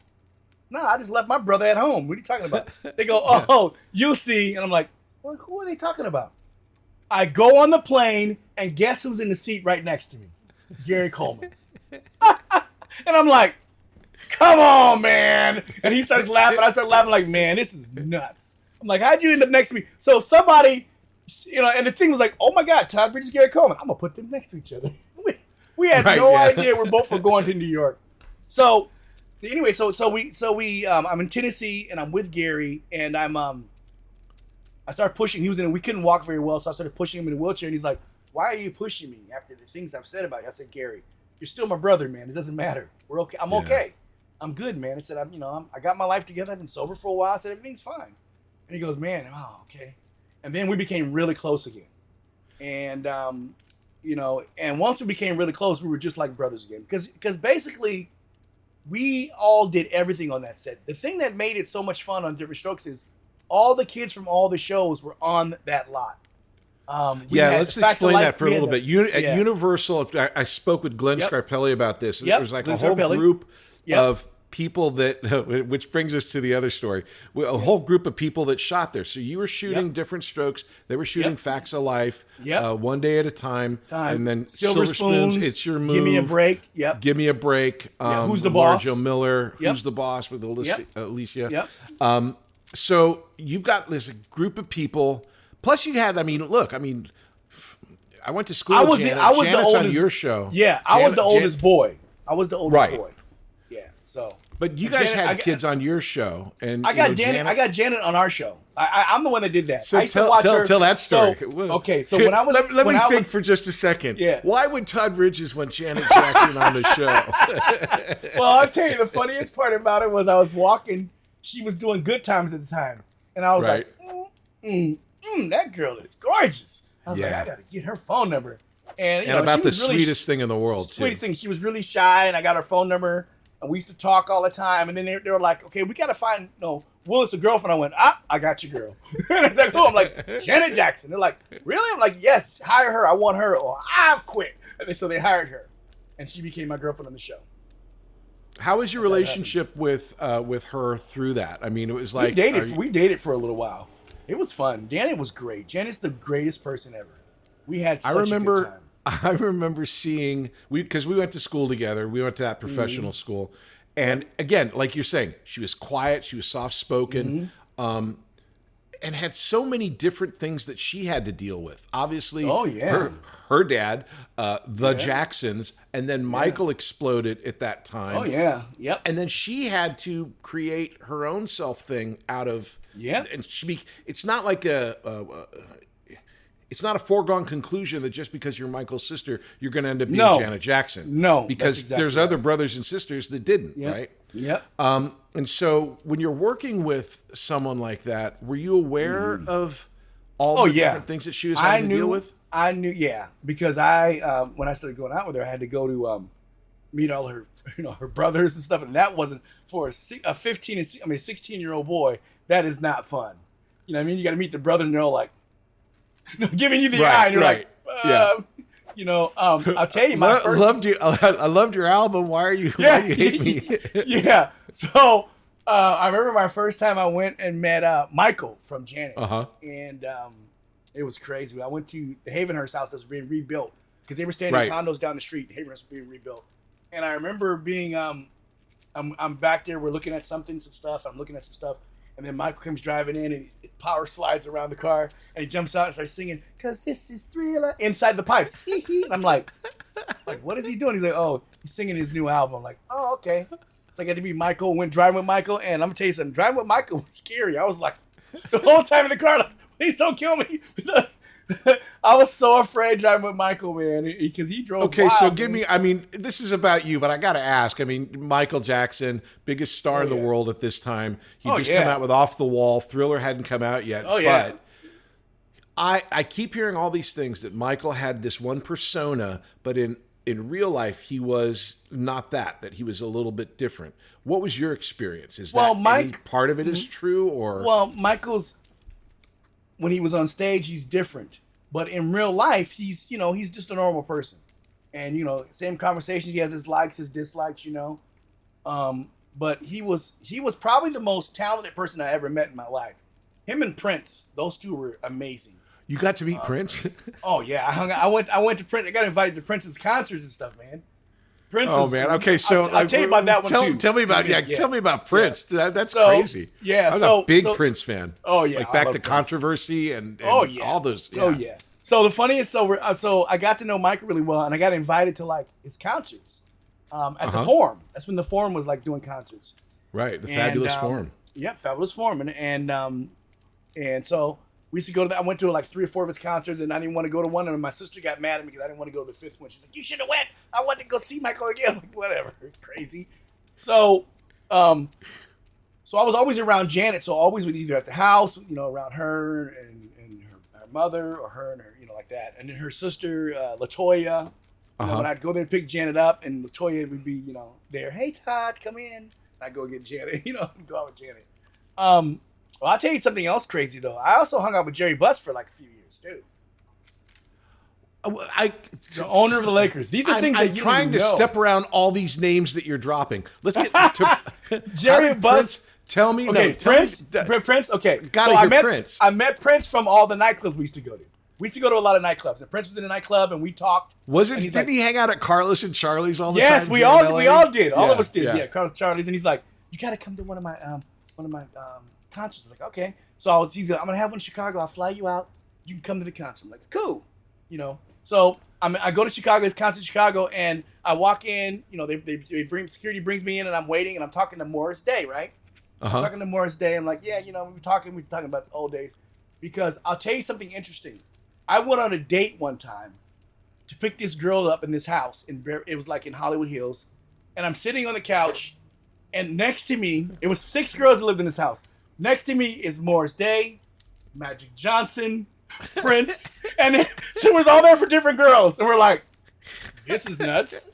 no, I just left my brother at home. What are you talking about? They go, oh, you'll see. And I'm like, well, who are they talking about? I go on the plane, and guess who's in the seat right next to me? Gary Coleman. And I'm like, come on, man. And he starts laughing. I start laughing like, man, this is nuts. I'm like, how'd you end up next to me? So somebody, and the thing was like, oh, my God, Todd Bridges, Gary Coleman. I'm going to put them next to each other. We had no idea we're both were going to New York. So Anyway, I'm in Tennessee and I'm with Gary and I started pushing. We couldn't walk very well, so I started pushing him in a wheelchair. And he's like, "Why are you pushing me after the things I've said about you?" I said, "Gary, you're still my brother, man. It doesn't matter. We're okay. I'm okay. I'm good, man." I said, I got my life together. I've been sober for a while." I said, "Everything's fine." And he goes, "Man, oh, okay." And then we became really close again. And and once we became really close, we were just like brothers again. Because basically, we all did everything on that set. The thing that made it so much fun on Diff'rent Strokes is all the kids from all the shows were on that lot. Let's explain that for a little bit. At Universal, I spoke with Glenn Scarpelli about this. There was like a whole group of people that, which brings us to the other story, a whole group of people that shot there. So you were shooting Diff'rent Strokes. They were shooting Facts of Life, one day at a time. And then Silver Spoons, It's Your Move. Give Me a Break. Give Me a Break. Who's the Boss? Joe Miller. Who's the Boss with Alicia. So you've got this group of people. Plus you had, I went to school with Janet. I was the oldest on your show. Yeah, I was the oldest boy. I was the oldest boy. Yeah, so. But you guys had kids on your show, and I got Janet. I got Janet on our show. I'm the one that did that. So I used to watch her. Tell that story. So when I was, let me think for just a second. Yeah. Why would Todd Bridges want Janet Jackson on the show? Well, I'll tell you the funniest part about it was I was walking. She was doing Good Times at the time, and I was like, that girl is gorgeous. I was like, I gotta get her phone number. And about the really sweetest thing in the world. Sweetest thing. She was really shy, and I got her phone number, and we used to talk all the time. And then they were like, "Okay, we gotta find Willis a girlfriend." I went, "I got your girl." And they go, I'm like, "Janet Jackson." They're like, "Really?" I'm like, "Yes, hire her. I want her, or I'll quit." And so they hired her, and she became my girlfriend on the show. How was your relationship with her through that? I mean, it was like we dated for a little while. It was fun. Janet was great. Janet's the greatest person ever. We had such a good time. I remember seeing, because we went to school together. We went to that professional school. And again, like you're saying, she was quiet. She was soft-spoken. And had so many different things that she had to deal with. Obviously, her dad, the Jacksons, and then Michael exploded at that time. Oh, yeah. Yep. And then she had to create her own self thing out of... Yeah. And it's not like it's not a foregone conclusion that just because you're Michael's sister, you're going to end up being Janet Jackson. No. Because there's other brothers and sisters that didn't, right? Yep. And so when you're working with someone like that, were you aware of all the different things that she was having to deal with? I knew, because when I started going out with her, I had to go to meet all her, her brothers and stuff, and that wasn't for a 16-year-old boy. That is not fun. You know what I mean? You got to meet the brother, and they're all like giving you the eye, and you're like, I'll tell you, I loved your album. Why you hate me? Yeah. So I remember my first time I went and met Michael from Janet, and it was crazy. I went to the Havenhurst house that was being rebuilt because they were staying in condos down the street. Havenhurst was being rebuilt, and I remember being I'm back there. We're looking at some stuff. I'm looking at some stuff. And then Michael comes driving in and his power slides around the car and he jumps out and starts singing, "'Cause this is Thriller," inside the pipes. And I'm like, what is he doing? He's like, "Oh, he's singing his new album." I'm like, "Oh, okay." So I got to be Michael, went driving with Michael. And I'm going to tell you something, driving with Michael was scary. I was like, the whole time in the car, like, "Please don't kill me." I was so afraid driving with Michael, man, because he drove wild, so give me, this is about you, but I got to ask. Michael Jackson, biggest star in the world at this time. He just come out with Off the Wall. Thriller hadn't come out yet. But I keep hearing all these things that Michael had this one persona, but in real life, he was not that he was a little bit different. What was your experience? Is that any part of it is true? Or Michael's, when he was on stage, he's different. But in real life, he's just a normal person. And, same conversations. He has his likes, his dislikes, But he was probably the most talented person I ever met in my life. Him and Prince, those two were amazing. You got to meet Prince? Oh, yeah. I went to Prince. I got invited to Prince's concerts and stuff, man. Prince. Oh, man. Okay, so I'll tell you about that one too. Tell me about Prince. Yeah. That's crazy. Yeah, I was a big Prince fan. Oh yeah, like Back to Controversy and all those. Yeah. Oh yeah. So the funniest, so I got to know Michael really well, and I got invited to like his concerts, at the Forum. That's when the Forum was like doing concerts. Right, the Fabulous Forum. Yeah, Fabulous Forum, and so we used to go to that. I went to like 3 or 4 of his concerts, and I didn't want to go to one of them. My sister got mad at me because I didn't want to go to the 5th one. She's like, "You should have went. I wanted to go see Michael again." I'm like, whatever, crazy. So, so I was always around Janet. So always with either at the house, around her and her mother, or her and her, like that. And then her sister, LaToya. When I'd go there to pick Janet up, and LaToya would be, there. "Hey, Todd, come in." And I'd go get Janet, go out with Janet. Well, I'll tell you something else crazy, though. I also hung out with Jerry Buss for like a few years, too. The owner of the Lakers. These are things that I'm you trying to know. step around all these names that you're dropping. Let's get to Jerry Buss. Tell me, Okay, no, tell Prince. me, Prince. Okay, Gotta so hear Prince. I met Prince from all the nightclubs we used to go to. We used to go to a lot of nightclubs, and Prince was in a nightclub, and we talked. Didn't he hang out at Carlos and Charlie's all the time? Yes, we here in all LA? did. All Yeah, of us did. yeah. Yeah, Carlos Charlie's, and he's like, "You got to come to one of my concerts." I'm like, "Okay." So he's like, "I'm gonna have one in Chicago. I'll fly you out. You can come to the concert." I'm like, "Cool," So I go to Chicago. It's concert in Chicago, and I walk in. Security brings me in, and I'm waiting, and I'm talking to Morris Day, right? I'm talking to Morris Day. I'm like, "Yeah, we were talking about the old days," because I'll tell you something interesting. I went on a date one time to pick this girl up in this house, it was like in Hollywood Hills, and I'm sitting on the couch, and next to me, it was 6 girls that lived in this house. Next to me is Morris Day, Magic Johnson, Prince, and so it was all there for different girls, and we're like, "This is nuts,"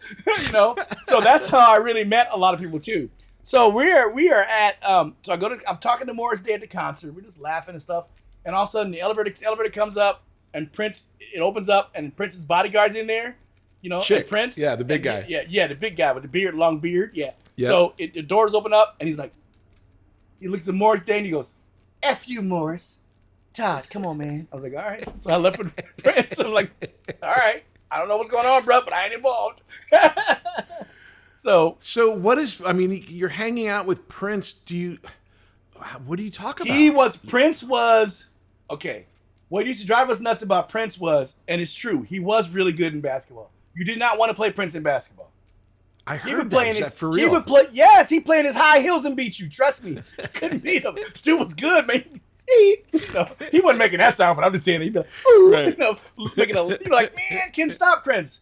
So that's how I really met a lot of people too. So we are at I'm talking to Morris Day at the concert. We're just laughing and stuff, and all of a sudden the elevator comes up. And Prince, it opens up, and Prince's bodyguard's in there, Chick. And Prince. Yeah, the big guy. Yeah, the big guy with the beard, long beard, yeah. Yep. So the doors open up, and he's like, he looks at Morris Day, and he goes, "F you, Morris. Todd, come on, man." I was like, "All right." So I left with Prince. I'm like, "All right. I don't know what's going on, bro, but I ain't involved." So you're hanging out with Prince. What do you talk about? Prince was, okay. What used to drive us nuts about Prince was, and it's true, he was really good in basketball. You did not want to play Prince in basketball. I heard that. Is that for real? He would play, yes, he played his high heels and beat you. Trust me. Couldn't beat him. Dude was good, man. He wasn't making that sound, but I'm just saying, he'd be like, "Ooh," right. you'd be like, "Man, can stop Prince."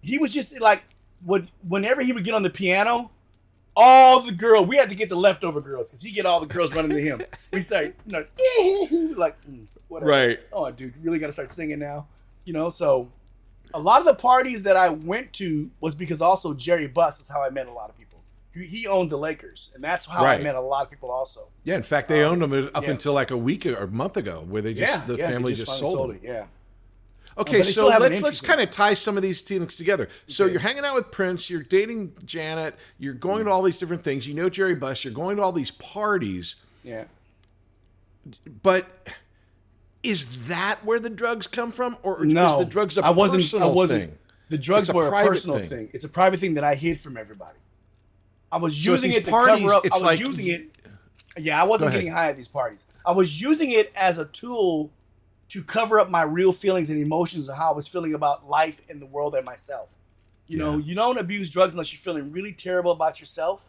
He was just like, whenever he would get on the piano, all the girls, we had to get the leftover girls because he'd get all the girls running to him. We started, like, whatever. Right. "Oh, dude, you really got to start singing now." So a lot of the parties that I went to was because also Jerry Buss is how I met a lot of people. He owned the Lakers, and that's how I met a lot of people also. Yeah, in fact, they owned them up until like a week or a month ago, where the family just sold them. Yeah. Okay, so let's kind of tie some of these things together. So you're hanging out with Prince, you're dating Janet, you're going to all these different things. You know Jerry Buss, you're going to all these parties. Yeah. But is that where the drugs come from, or No, is the drugs a personal thing? The drugs It's a were a private personal thing. It's a private thing that I hid from everybody. I was So at using these it to parties, cover up. it's I was like- using it. Yeah, I wasn't getting high at these parties. I was using it as a tool to cover up my real feelings and emotions of how I was feeling about life and the world and myself. You don't abuse drugs unless you're feeling really terrible about yourself,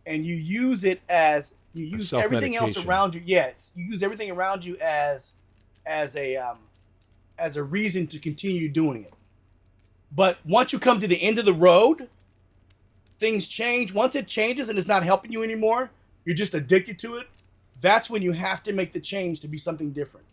and you use it as everything else around you. Yes, you use everything around you as a reason to continue doing it. But once you come to the end of the road, things change. Once it changes and it's not helping you anymore, you're just addicted to it. That's when you have to make the change to be something different.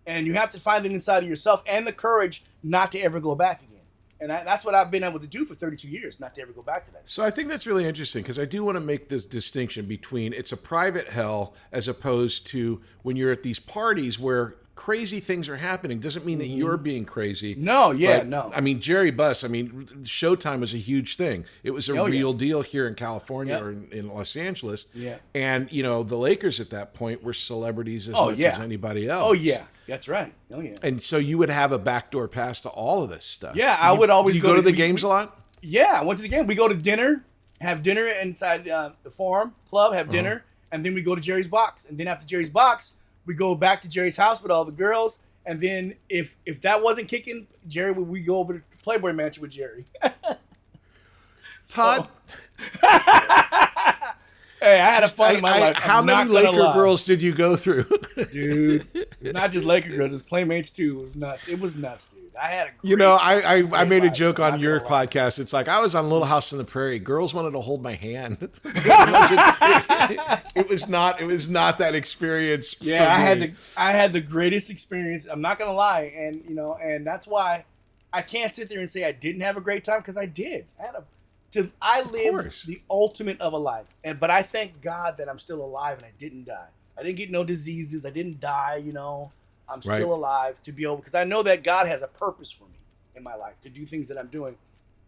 And you have to find it inside of yourself and the courage not to ever go back again. And that's what I've been able to do for 32 years, not to ever go back to that. So I think that's really interesting, because I do want to make this distinction between it's a private hell as opposed to when you're at these parties where crazy things are happening. Doesn't mean that you're being crazy. No, yeah, But, no. I mean, Jerry Buss, Showtime was a huge thing. It was a real deal here in California or in Los Angeles. Yeah. And, the Lakers at that point were celebrities as much as anybody else. Oh, yeah. That's right. Oh, yeah. And so you would have a backdoor pass to all of this stuff. Yeah, I would always Do you go to the games a lot? Yeah, I went to the game. We go to dinner, have dinner inside the Forum Club, have dinner, and then we go to Jerry's box. And then after Jerry's box, we go back to Jerry's house with all the girls. And then if that wasn't kicking, we go over to Playboy Mansion with Jerry. Todd, Hey, I had a fun in my life. How many Laker girls did you go through? Dude, it's not just Laker girls. It's Playmates too. It was nuts. It was nuts, dude. I had a great, I made a joke on your podcast. It's like I was on Little House on the Prairie. Girls wanted to hold my hand. It was not that experience. Yeah, for me. I had the greatest experience. I'm not gonna lie, and that's why I can't sit there and say I didn't have a great time, because I did. I lived the ultimate of a life, but I thank God that I'm still alive and I didn't die. I didn't get no diseases. I didn't die. I'm still alive to be able, because I know that God has a purpose for me in my life to do things that I'm doing,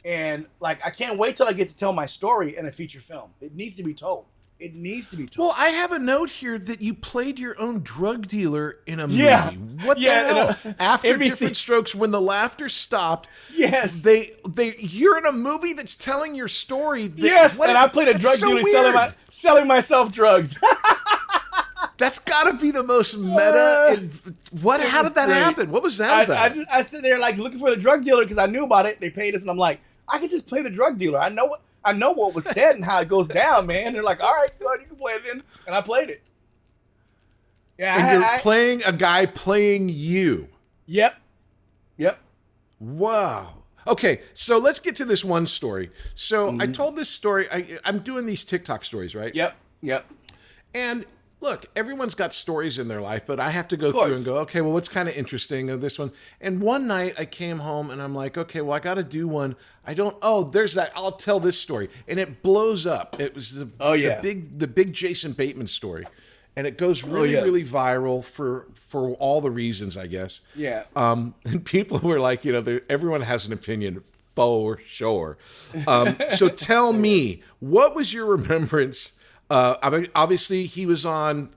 and like I can't wait till I get to tell my story in a feature film. It needs to be told. It needs to be told. Well, I have a note here that you played your own drug dealer in a movie. Yeah. What the hell? After NBC. Diff'rent Strokes, when the laughter stopped, Yes. you're in a movie that's telling your story. Yes, and I played a drug dealer selling myself drugs. That's got to be the most meta. How did that great. happen? What was that about? I sit there like looking for the drug dealer because I knew about it. They paid us, and I'm like, I could just play the drug dealer. I know what was said and how it goes down, man. They're like, all right, good, you can play it then, and I played it. Yeah, and you're playing a guy playing you. Yep. Wow. Okay, so let's get to this one story. So I told this story. I'm doing these TikTok stories, right? Yep. And look, everyone's got stories in their life, but I have to go through and go, okay, well, what's kind of interesting of this one? And one night I came home and I'm like, okay, well, I got to do one. There's that. I'll tell this story. And it blows up. It was the big Jason Bateman story. And it goes really viral for all the reasons, I guess. Yeah. And people were like, everyone has an opinion for sure. So tell me, what was your remembrance? Obviously, he was on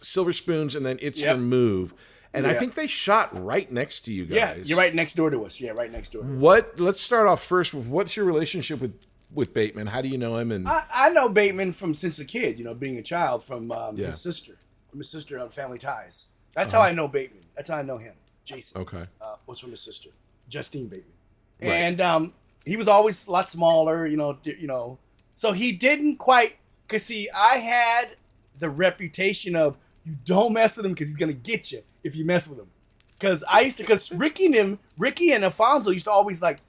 Silver Spoons, and then It's Your Move. And I think they shot right next to you guys. Yeah, you're right next door to us. Yeah, right next door to us. Let's start off first with what's your relationship with Bateman? How do you know him? And I know Bateman since a kid, being a child from his sister. From his sister on Family Ties. That's how I know Bateman. That's how I know him. Jason. Okay. Was from his sister, Justine Bateman. Right. And he was always a lot smaller, So he didn't quite, because see, I had the reputation of you don't mess with him because he's going to get you if you mess with him. Because Ricky and Alfonso used to always like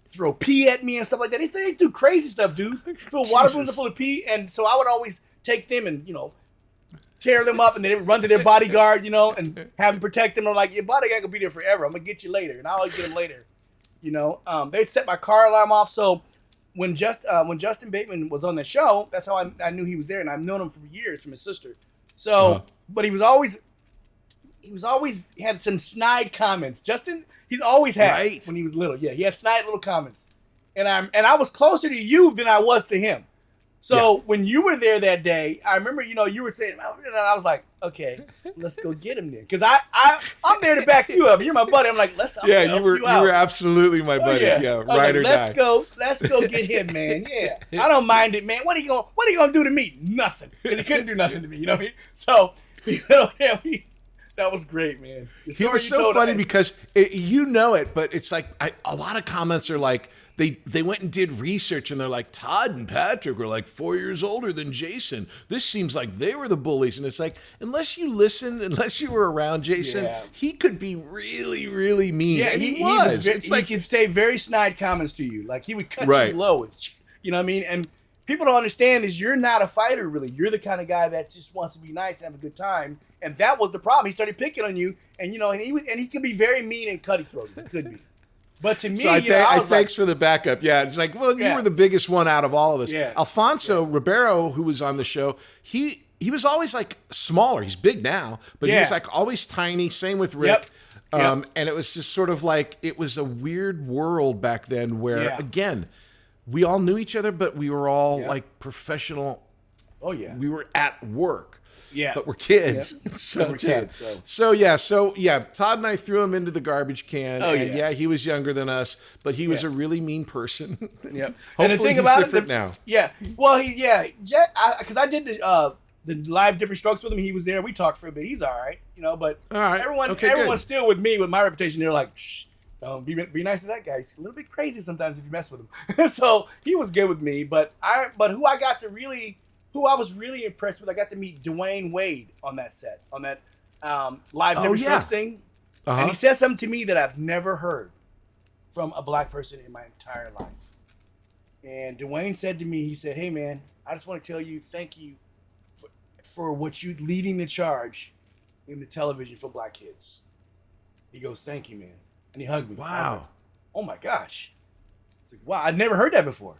throw pee at me and stuff like that. They do crazy stuff, dude. Fill water balloons full of pee. And so I would always take them and, tear them up, and then they would run to their bodyguard, and have them protect them. I'm like, your bodyguard gonna be there forever. I'm gonna get you later. And I always get them later. They'd set my car alarm off. So when Justin Bateman was on the show, that's how I knew he was there. And I've known him for years from his sister. So, but he was always had some snide comments. Justin, he's always had when he was little. Yeah, he had snide little comments. And I was closer to you than I was to him. So when you were there that day, I remember, you were saying, and I was like, okay, let's go get him then. Because I'm there to back you up. You're my buddy. I'm like, you were absolutely my buddy. Yeah, ride or die. Let's go get him, man. Yeah. I don't mind it, man. What are you gonna do to me? Nothing. Because he couldn't do nothing to me, you know what I mean? So that was great, man. He was so funny because but it's like a lot of comments are like, They went and did research, and they're like, Todd and Patrick were like 4 years older than Jason. This seems like they were the bullies. And it's like, unless you were around Jason, he could be really, really mean. Yeah, he was. He could say very snide comments to you. Like, he would cut you low. You know what I mean? And people don't understand is you're not a fighter, really. You're the kind of guy that just wants to be nice and have a good time. And that was the problem. He started picking on you, and he could be very mean and cutthroat. He could be. But to me, so thanks for the backup. Yeah, it's like, well, you were the biggest one out of all of us. Yeah. Alfonso Ribeiro, who was on the show, he was always like smaller. He's big now, but he was like always tiny. Same with Rick. And it was just sort of like, it was a weird world back then where, again, we all knew each other, but we were all like professional. Oh, yeah. We were at work. Yeah. But we're kids. So Todd and I threw him into the garbage can. Oh, and he was younger than us, but he was a really mean person. Yep. And the thing about different now. Yeah. Well, because I did the live Diff'rent Strokes with him. He was there. We talked for a bit. He's all right, but all right. everyone's still with me with my reputation. They're like, Be nice to that guy. He's a little bit crazy sometimes if you mess with him. So he was good with me. But who I was really impressed with, I got to meet Dwayne Wade on that set, on that live Diff'rent Strokes thing. And he said something to me that I've never heard from a black person in my entire life. And Dwayne said to me, he said, "Hey man, I just want to tell you thank you for what you leading the charge in the television for black kids." He goes, "Thank you, man." And he hugged me. Wow. Like, oh my gosh. It's like, wow, I'd never heard that before.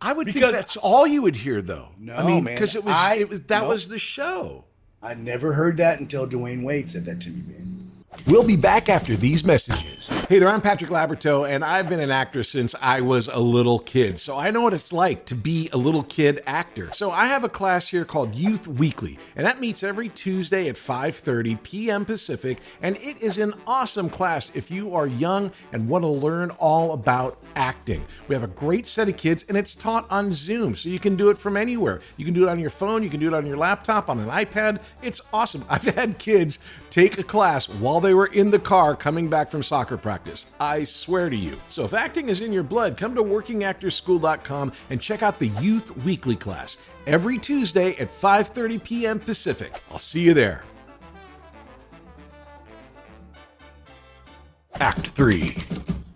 I would think that's all you would hear, though. No, I mean, man. because it was the show. I never heard that until Dwayne Wade said that to me, man. We'll be back after these messages. Hey there, I'm Patrick Labyorteaux, and I've been an actor since I was a little kid, so I know what it's like to be a little kid actor. So I have a class here called Youth Weekly, and that meets every Tuesday at 5:30 p.m. Pacific, and it is an awesome class if you are young and want to learn all about acting. We have a great set of kids, and it's taught on Zoom, so you can do it from anywhere. You can do it on your phone, you can do it on your laptop, on an iPad. It's awesome. I've had kids take a class while they were in the car coming back from soccer practice. I swear to you. So if acting is in your blood, come to workingactorschool.com and check out the Youth Weekly class every Tuesday at 5:30 p.m. Pacific. I'll see you there. Act 3,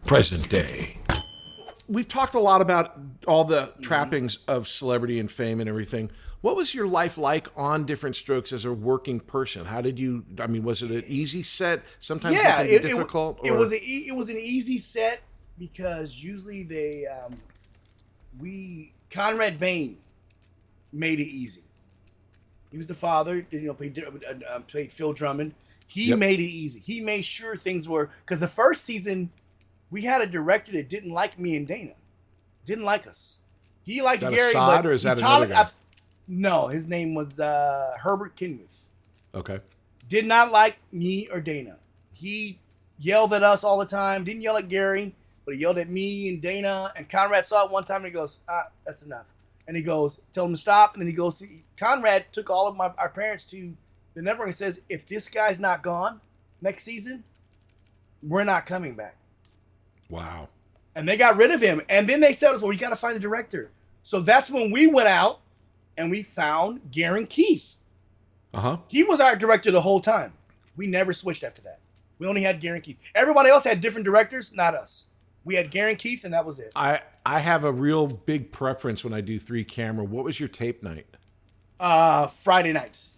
present day. We've talked a lot about all the trappings of celebrity and fame and everything. What was your life like on Diff'rent Strokes as a working person? How did you, I mean, was it an easy set? Sometimes it can be difficult? It was an easy set because usually Conrad Bain made it easy. He was the father, played Phil Drummond. He made it easy. He made sure things were, because the first season, we had a director that didn't like me and Dana. Didn't like us. He liked Is that Gary. Todd, or is that another guy? No, his name was Herbert Kinmuth. Okay. Did not like me or Dana. He yelled at us all the time. Didn't yell at Gary, but he yelled at me and Dana. And Conrad saw it one time and he goes, "That's enough." And he goes, "Tell him to stop." And then he goes, Conrad took all of our parents to the network and says, "If this guy's not gone next season, we're not coming back." Wow. And they got rid of him. And then they said, "Well, you got to find a director." So that's when we went out and we found Garen Keith. He was our director the whole time. We never switched after that. We only had Garen Keith. Everybody else had different directors, not us. We had Garen Keith, and that was it. I have a real big preference when I do 3-camera. What was your tape night? Friday nights.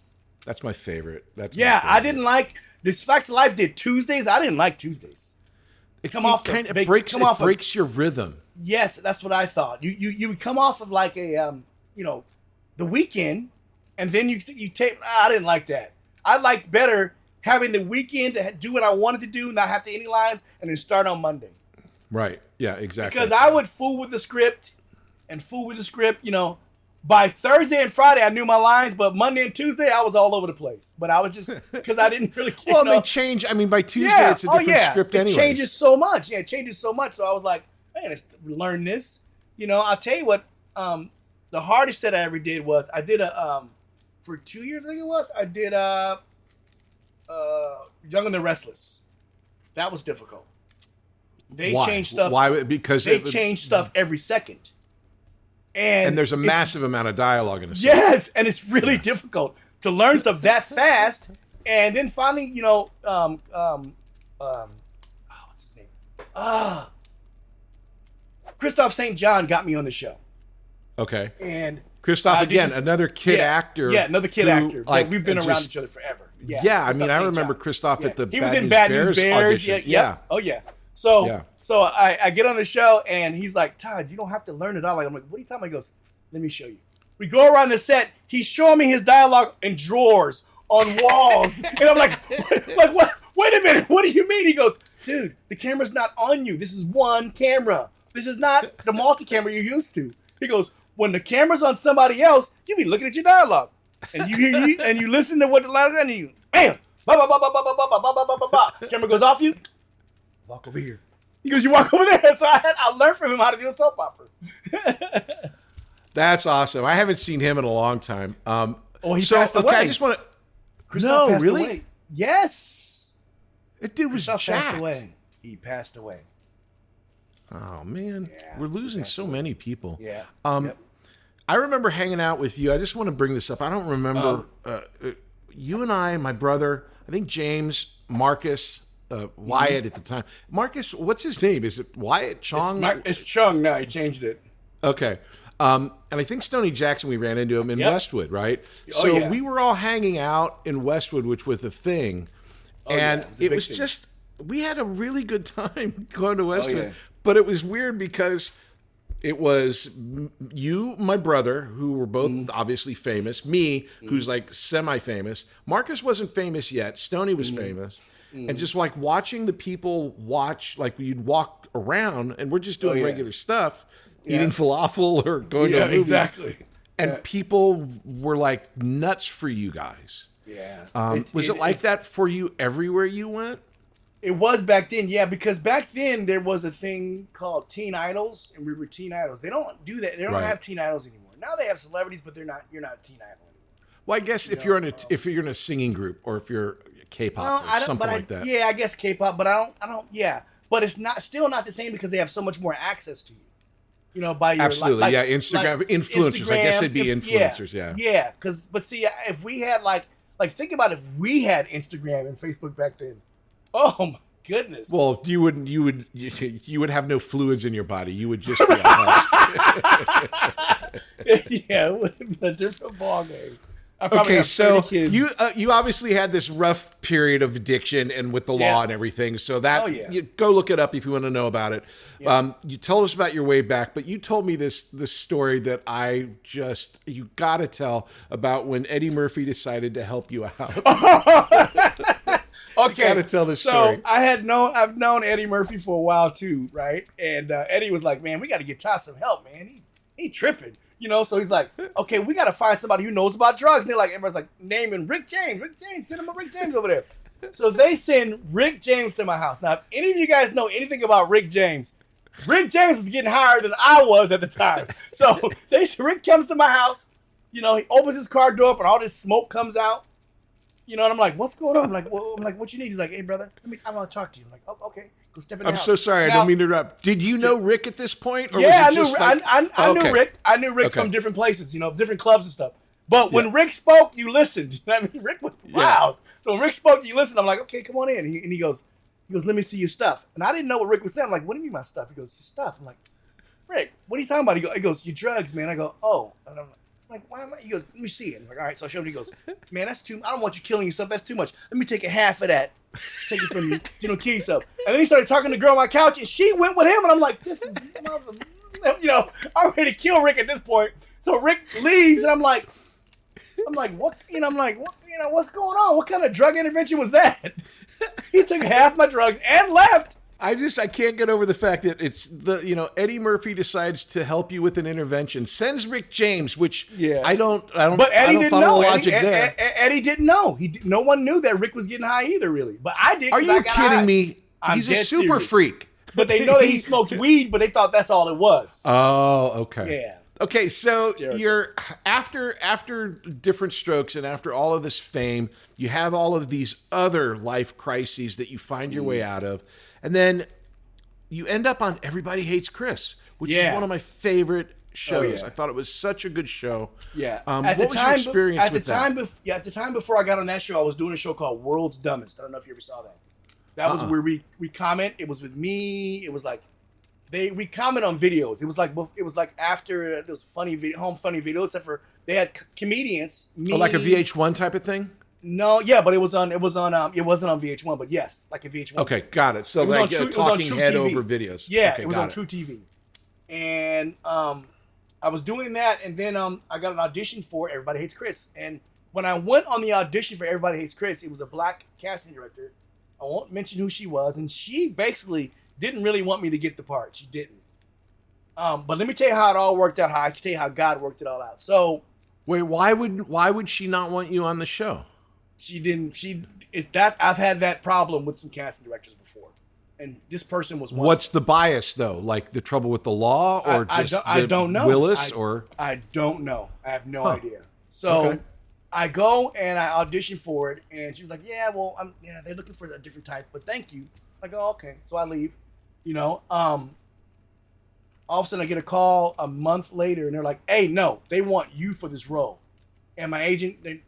That's my favorite. I didn't like this. Facts of Life did Tuesdays. I didn't like Tuesdays. It breaks your rhythm. Yes, that's what I thought. You would come off of like a the weekend, and then you tape. I didn't like that. I liked better having the weekend to do what I wanted to do, not have to any lines, and then start on Monday. Right. Yeah. Exactly. Because I would fool with the script. By Thursday and Friday, I knew my lines, but Monday and Tuesday, I was all over the place. But I was just, because I didn't really Well, they change. I mean, by Tuesday, it's a different script anyway. It changes so much. Yeah, it changes so much. So I was like, man, let's learn this. I'll tell you what, the hardest set I ever did was, I did for 2 years, I think it was, I did Young and the Restless. That was difficult. They changed stuff. Why? Because they changed stuff every second. And there's a massive amount of dialogue in the scene. Yes, and it's really difficult to learn stuff that fast. And then finally, what's his name? Christoph St. John got me on the show. Okay. And Christoph, again, another kid actor. Yeah, another kid actor. Like, we've been around each other forever. Yeah, I mean, I remember Christoph at the He was in Bad News Bears. Yeah. Oh, yeah. So I get on the show, and he's like, "Todd, you don't have to learn it all." I'm like, "What are you talking about?" He goes, "Let me show you." We go around the set. He's showing me his dialogue in drawers, on walls. And I'm like, what? Wait a minute. What do you mean? He goes, "Dude, the camera's not on you. This is one camera. This is not the multi-camera you're used to." He goes, "When the camera's on somebody else, you be looking at your dialogue. And you listen to what the line is, and you, bam, ba ba ba ba ba ba ba ba ba ba ba ba. Camera goes off you. Walk over here." He goes, "You walk over there." So I learned from him how to do a soap opera. That's awesome. I haven't seen him in a long time. He passed away. I just want to. No, really? Away. Yes. That dude was jacked. Passed away. He passed away. Oh man, Yeah, we're losing so many people. Yeah. Yep. I remember hanging out with you. I just want to bring this up. I don't remember you and I, my brother, I think James, Marcus, Wyatt at the time. Marcus, what's his name? Is it Wyatt Chong? It's Chung now. He changed it. Okay. And I think Stoney Jackson, we ran into him in Westwood, right? Oh, So yeah. we were all hanging out in Westwood, which was a thing. And it was just, we had a really good time going to Westwood. yeah. But it was weird because it was you, my brother, who were both obviously famous, me, who's like semi-famous. Marcus wasn't famous yet. Stoney was famous. And just like watching the people watch, like you'd walk around and we're just doing regular stuff, eating falafel or going to a movie. Exactly. And people were like nuts for you guys. Yeah. Was it like that for you everywhere you went? It was back then, yeah, because back then there was a thing called teen idols, and we were teen idols. They don't do that. They don't have teen idols anymore. Now they have celebrities, but you're not a teen idol anymore. Well, I guess if you're in a singing group or if you're K-pop or something like that. Yeah, I guess K-pop, but I don't. Yeah, but it's still not the same because they have so much more access to you. You know, by your absolutely, Instagram influencers. I guess they'd be influencers. Yeah. But see, if we had like think about if we had Instagram and Facebook back then. Oh my goodness. Well, you would have no fluids in your body. You would just be a husk. Yeah, it would have been a different ballgame. Okay, so you obviously had this rough period of addiction and with the law and everything. So that you go look it up if you want to know about it. Yeah. You told us about your way back, but you told me this story that you got to tell about when Eddie Murphy decided to help you out. Okay, got to tell this story. So I've known Eddie Murphy for a while too, right? And Eddie was like, "Man, we got to get Todd some help, man. He tripping." You know, so he's like, okay, we got to find somebody who knows about drugs. And they're like, everybody's like, naming Rick James, send him a Rick James over there. So they send Rick James to my house. Now, if any of you guys know anything about Rick James was getting higher than I was at the time. So Rick comes to my house, you know, he opens his car door up and all this smoke comes out. You know, and I'm like, what's going on? I'm like, what you need? He's like, hey, brother, I want to talk to you. I'm like, oh, okay. Go step in the house. I'm so sorry. I don't mean to interrupt. Did you know Rick at this point? Or Yeah, was it I knew Rick. I knew Rick from different places, you know, different clubs and stuff. But when Rick spoke, you listened. You know what I mean? Rick was loud. So when Rick spoke, you listened. I'm like, okay, come on in. And he goes, let me see your stuff. And I didn't know what Rick was saying. I'm like, what do you mean my stuff? He goes, your stuff. I'm like, Rick, what are you talking about? He goes, your drugs, man. I go, oh. And I'm like, why am I? He goes, let me see it. I'm like, all right. So I showed him. He goes, man, that's too. I don't want you killing yourself. That's too much. Let me take a half of that. Take it from you. You know, kill yourself. And then he started talking to the girl on my couch, and she went with him. And I'm like, this is, you know, I'm ready to kill Rick at this point. So Rick leaves, and I'm like, what? You know, what? You know, what's going on? What kind of drug intervention was that? He took half my drugs and left. I can't get over the fact that it's Eddie Murphy decides to help you with an intervention, sends Rick James, which I don't. But Eddie didn't know. Eddie didn't know. No one knew that Rick was getting high either, really. But I did. Are you kidding me? He's a super freak. But they know that he smoked weed, but they thought that's all it was. Oh, okay. Yeah. Okay, so you're after Diff'rent Strokes and after all of this fame, you have all of these other life crises that you find your way out of. And then you end up on Everybody Hates Chris, which is one of my favorite shows. I thought it was such a good show. Yeah. What was your experience with that? At the time before I got on that show, I was doing a show called World's Dumbest. I don't know if you ever saw that. That was where we comment. It was with me. It was like we comment on videos. It was like after it was home funny videos, except for they had comedians. Like a VH1 type of thing. No, yeah, but it wasn't on VH1, but yes, like a VH1. Okay, got it. So it was like on talking head TV. over videos. Yeah, okay, it was on True TV. And I was doing that, and then I got an audition for Everybody Hates Chris. And when I went on the audition for Everybody Hates Chris, it was a black casting director. I won't mention who she was, and she basically didn't really want me to get the part. She didn't. But let me tell you how it all worked out. I can tell you how God worked it all out. So, wait, why would she not want you on the show? She didn't. I've had that problem with some casting directors before, and this person was one. What's the bias though? Like the trouble with the law, or I don't know. Willis, I don't know. I have no idea. So I go and I audition for it, and she was like, "Yeah, well, they're looking for a different type, but thank you." I go, okay. So I leave. You know, all of a sudden I get a call a month later, and they're like, "Hey, no, they want you for this role." And my agent, they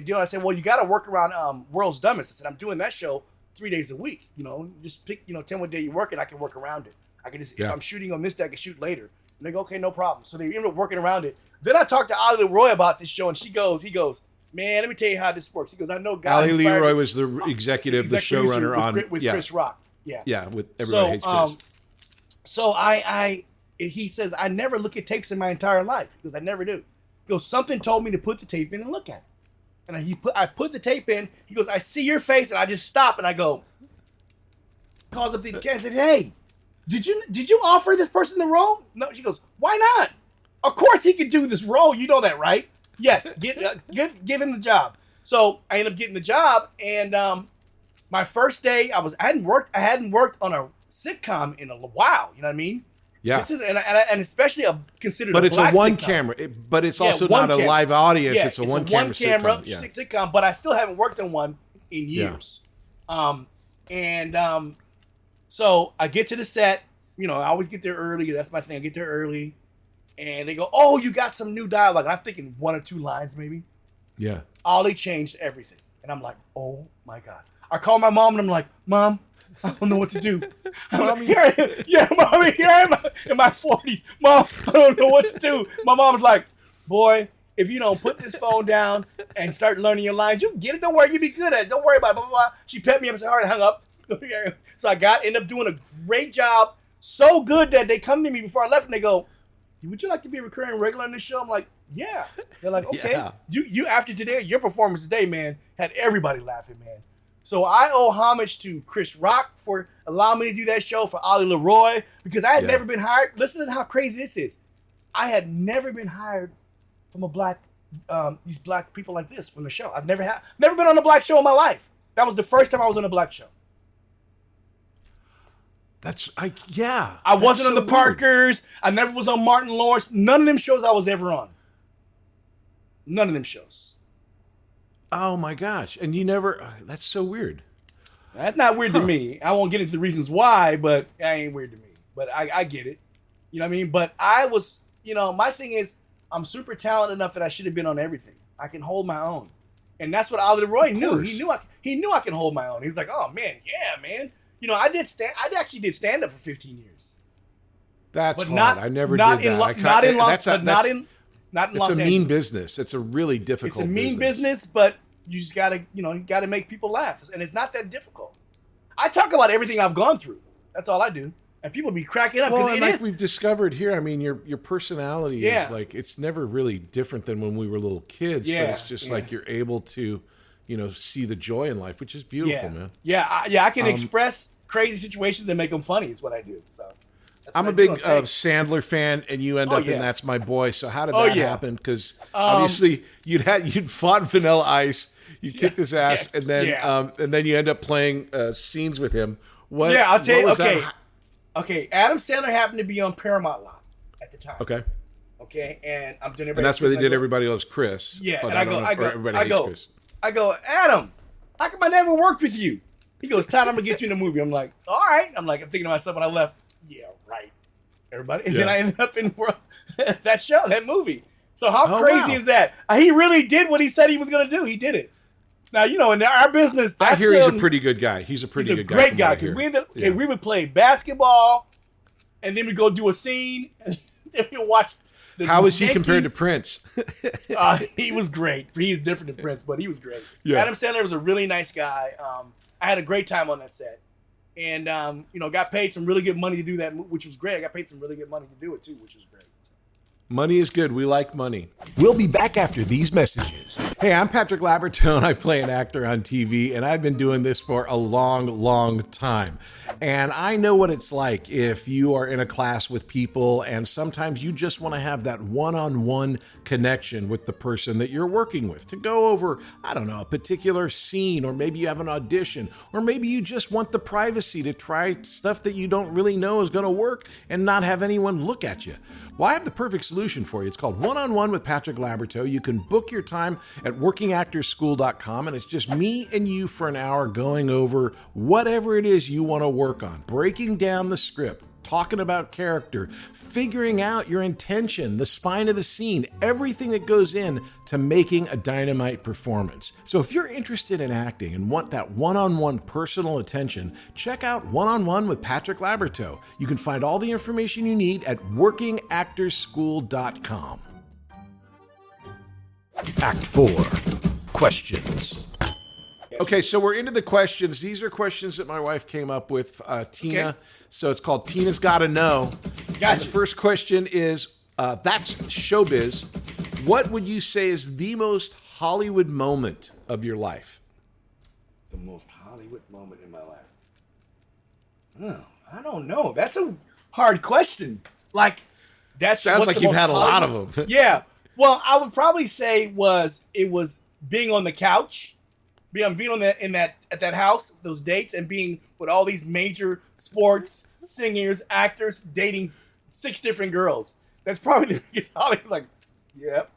do. I said, "Well, you got to work around World's Dumbest." I said, "I'm doing that show 3 days a week. You know, just pick, tell me what day you work, and I can work around it. I can just if I'm shooting on this day, I can shoot later." And they go, "Okay, no problem." So they end up working around it. Then I talked to Ali Leroy about this show, and he goes, "Man, let me tell you how this works." He goes, "I know God." Ali Leroy was the executive, the showrunner on with Chris Rock. Yeah, with Everybody Hates Chris. So he says, "I never look at tapes in my entire life." He goes, "I never do." He goes, "Something told me to put the tape in and look at it." And I put the tape in. He goes, "I see your face," and I just stop and I go, calls up the cat and said, "Hey, did you offer this person the role?" No. She goes, "Why not? Of course he could do this role. You know that, right?" "Yes, give him the job." So I ended up getting the job, and my first day, I hadn't worked on a sitcom in a while. You know what I mean? Yeah. This is, and especially considered. But it's a one sitcom. Camera. But it's also not a live audience. Yeah, it's a one camera sitcom. But I still haven't worked on one in years. So I get to the set. I always get there early. That's my thing. I get there early, and they go, "Oh, you got some new dialogue." I'm thinking 1 or 2 lines maybe. Yeah. Ollie changed everything, and I'm like, "Oh my God." I call my mom and I'm like, "Mom, I don't know what to do." Mommy, here I am in my 40s. "Mom, I don't know what to do." My mom's like, "Boy, if you don't put this phone down and start learning your lines, you get it. Don't worry, you'll be good at it. Don't worry about it." Blah, blah, blah. She pet me up and said, "All right," hung up. So I ended up doing a great job. So good that they come to me before I left and they go, "Would you like to be a recurring regular on this show?" I'm like, "Yeah." They're like, "Okay." Yeah. You after today, your performance today, man, had everybody laughing, man. So I owe homage to Chris Rock for allowing me to do that show, for Ali Leroy, because I had never been hired. Listen to how crazy this is. I had never been hired from these black people like this from the show. I've never been on a black show in my life. That was the first time I was on a black show. I wasn't on the Parkers. I never was on Martin Lawrence. None of them shows I was ever on. None of them shows. Oh my gosh. And you never, that's so weird. That's not weird to me. I won't get into the reasons why, but that ain't weird to me. But I get it. You know what I mean? But I was, my thing is, I'm super talented enough that I should have been on everything. I can hold my own. And that's what Ali Leroy knew. He knew I can hold my own. He was like, "Oh man, yeah, man." I actually did stand up for 15 years. That's but hard. I never did that. Not in Los Angeles. It's a mean business. It's a really difficult business. It's a mean business, but you just gotta make people laugh. And it's not that difficult. I talk about everything I've gone through. That's all I do. And people be cracking up. Well, and like we've discovered here, I mean, your personality is like, it's never really different than when we were little kids, but it's just like you're able to, see the joy in life, which is beautiful, man. Yeah, I can express crazy situations and make them funny is what I do. So I'm a big Sandler fan, and you end up in That's My Boy. So how did that happen? Because obviously you'd fought Vanilla Ice, you kicked his ass, and then you end up playing scenes with him. I'll tell you. Okay, Adam Sandler happened to be on Paramount Lot at the time. Okay, and I'm doing everybody. And that's where they did Everybody Loves Chris. Yeah, and I go, "Adam, how come I never worked with you?" He goes, "Todd, I'm gonna get you in a movie." I'm like, "All right." I'm thinking to myself when I left, "Yeah, right, everybody." And then I ended up in that movie. So how crazy is that? He really did what he said he was gonna do. He did it. Now, in our business, I hear he's a pretty good guy. He's a good guy. Great guy. Because we would play basketball, and then we go do a scene, and then we watch. How is he compared to Prince? He was great. He's different than Prince, but he was great. Yeah. Adam Sandler was a really nice guy. I had a great time on that set, and got paid some really good money to do that, which was great. I got paid some really good money to do it too, which was great. Money is good. We like money. We'll be back after these messages. Hey, I'm Patrick Labyorteaux, and I play an actor on TV, and I've been doing this for a long, long time. And I know what it's like if you are in a class with people, and sometimes you just want to have that one-on-one connection with the person that you're working with to go over, I don't know, a particular scene, or maybe you have an audition, or maybe you just want the privacy to try stuff that you don't really know is going to work and not have anyone look at you. Well, I have the perfect solution solution for you. It's called One-on-One with Patrick Labyorteaux. You can book your time at workingactorsschool.com, and it's just me and you for an hour going over whatever it is you want to work on, breaking down the script, talking about character, figuring out your intention, the spine of the scene, everything that goes in to making a dynamite performance. So if you're interested in acting and want that one-on-one personal attention, check out One-on-One with Patrick Labyorteaux. You can find all the information you need at workingactorsschool.com. Act 4, questions. Okay, so we're into the questions. These are questions that my wife came up with, Tina. Okay. So it's called Tina's Gotta Know. Gotcha. And the first question is, that's showbiz. What would you say is the most Hollywood moment of your life? The most Hollywood moment in my life. Oh, I don't know. That's a hard question. Like, that Sounds like you've had a lot of them. Yeah. Well, I would probably say it was being on the couch, being at that house, those dates, and being with all these major sports singers, actors, dating 6 different girls. That's probably the biggest Hollywood. Like, yep.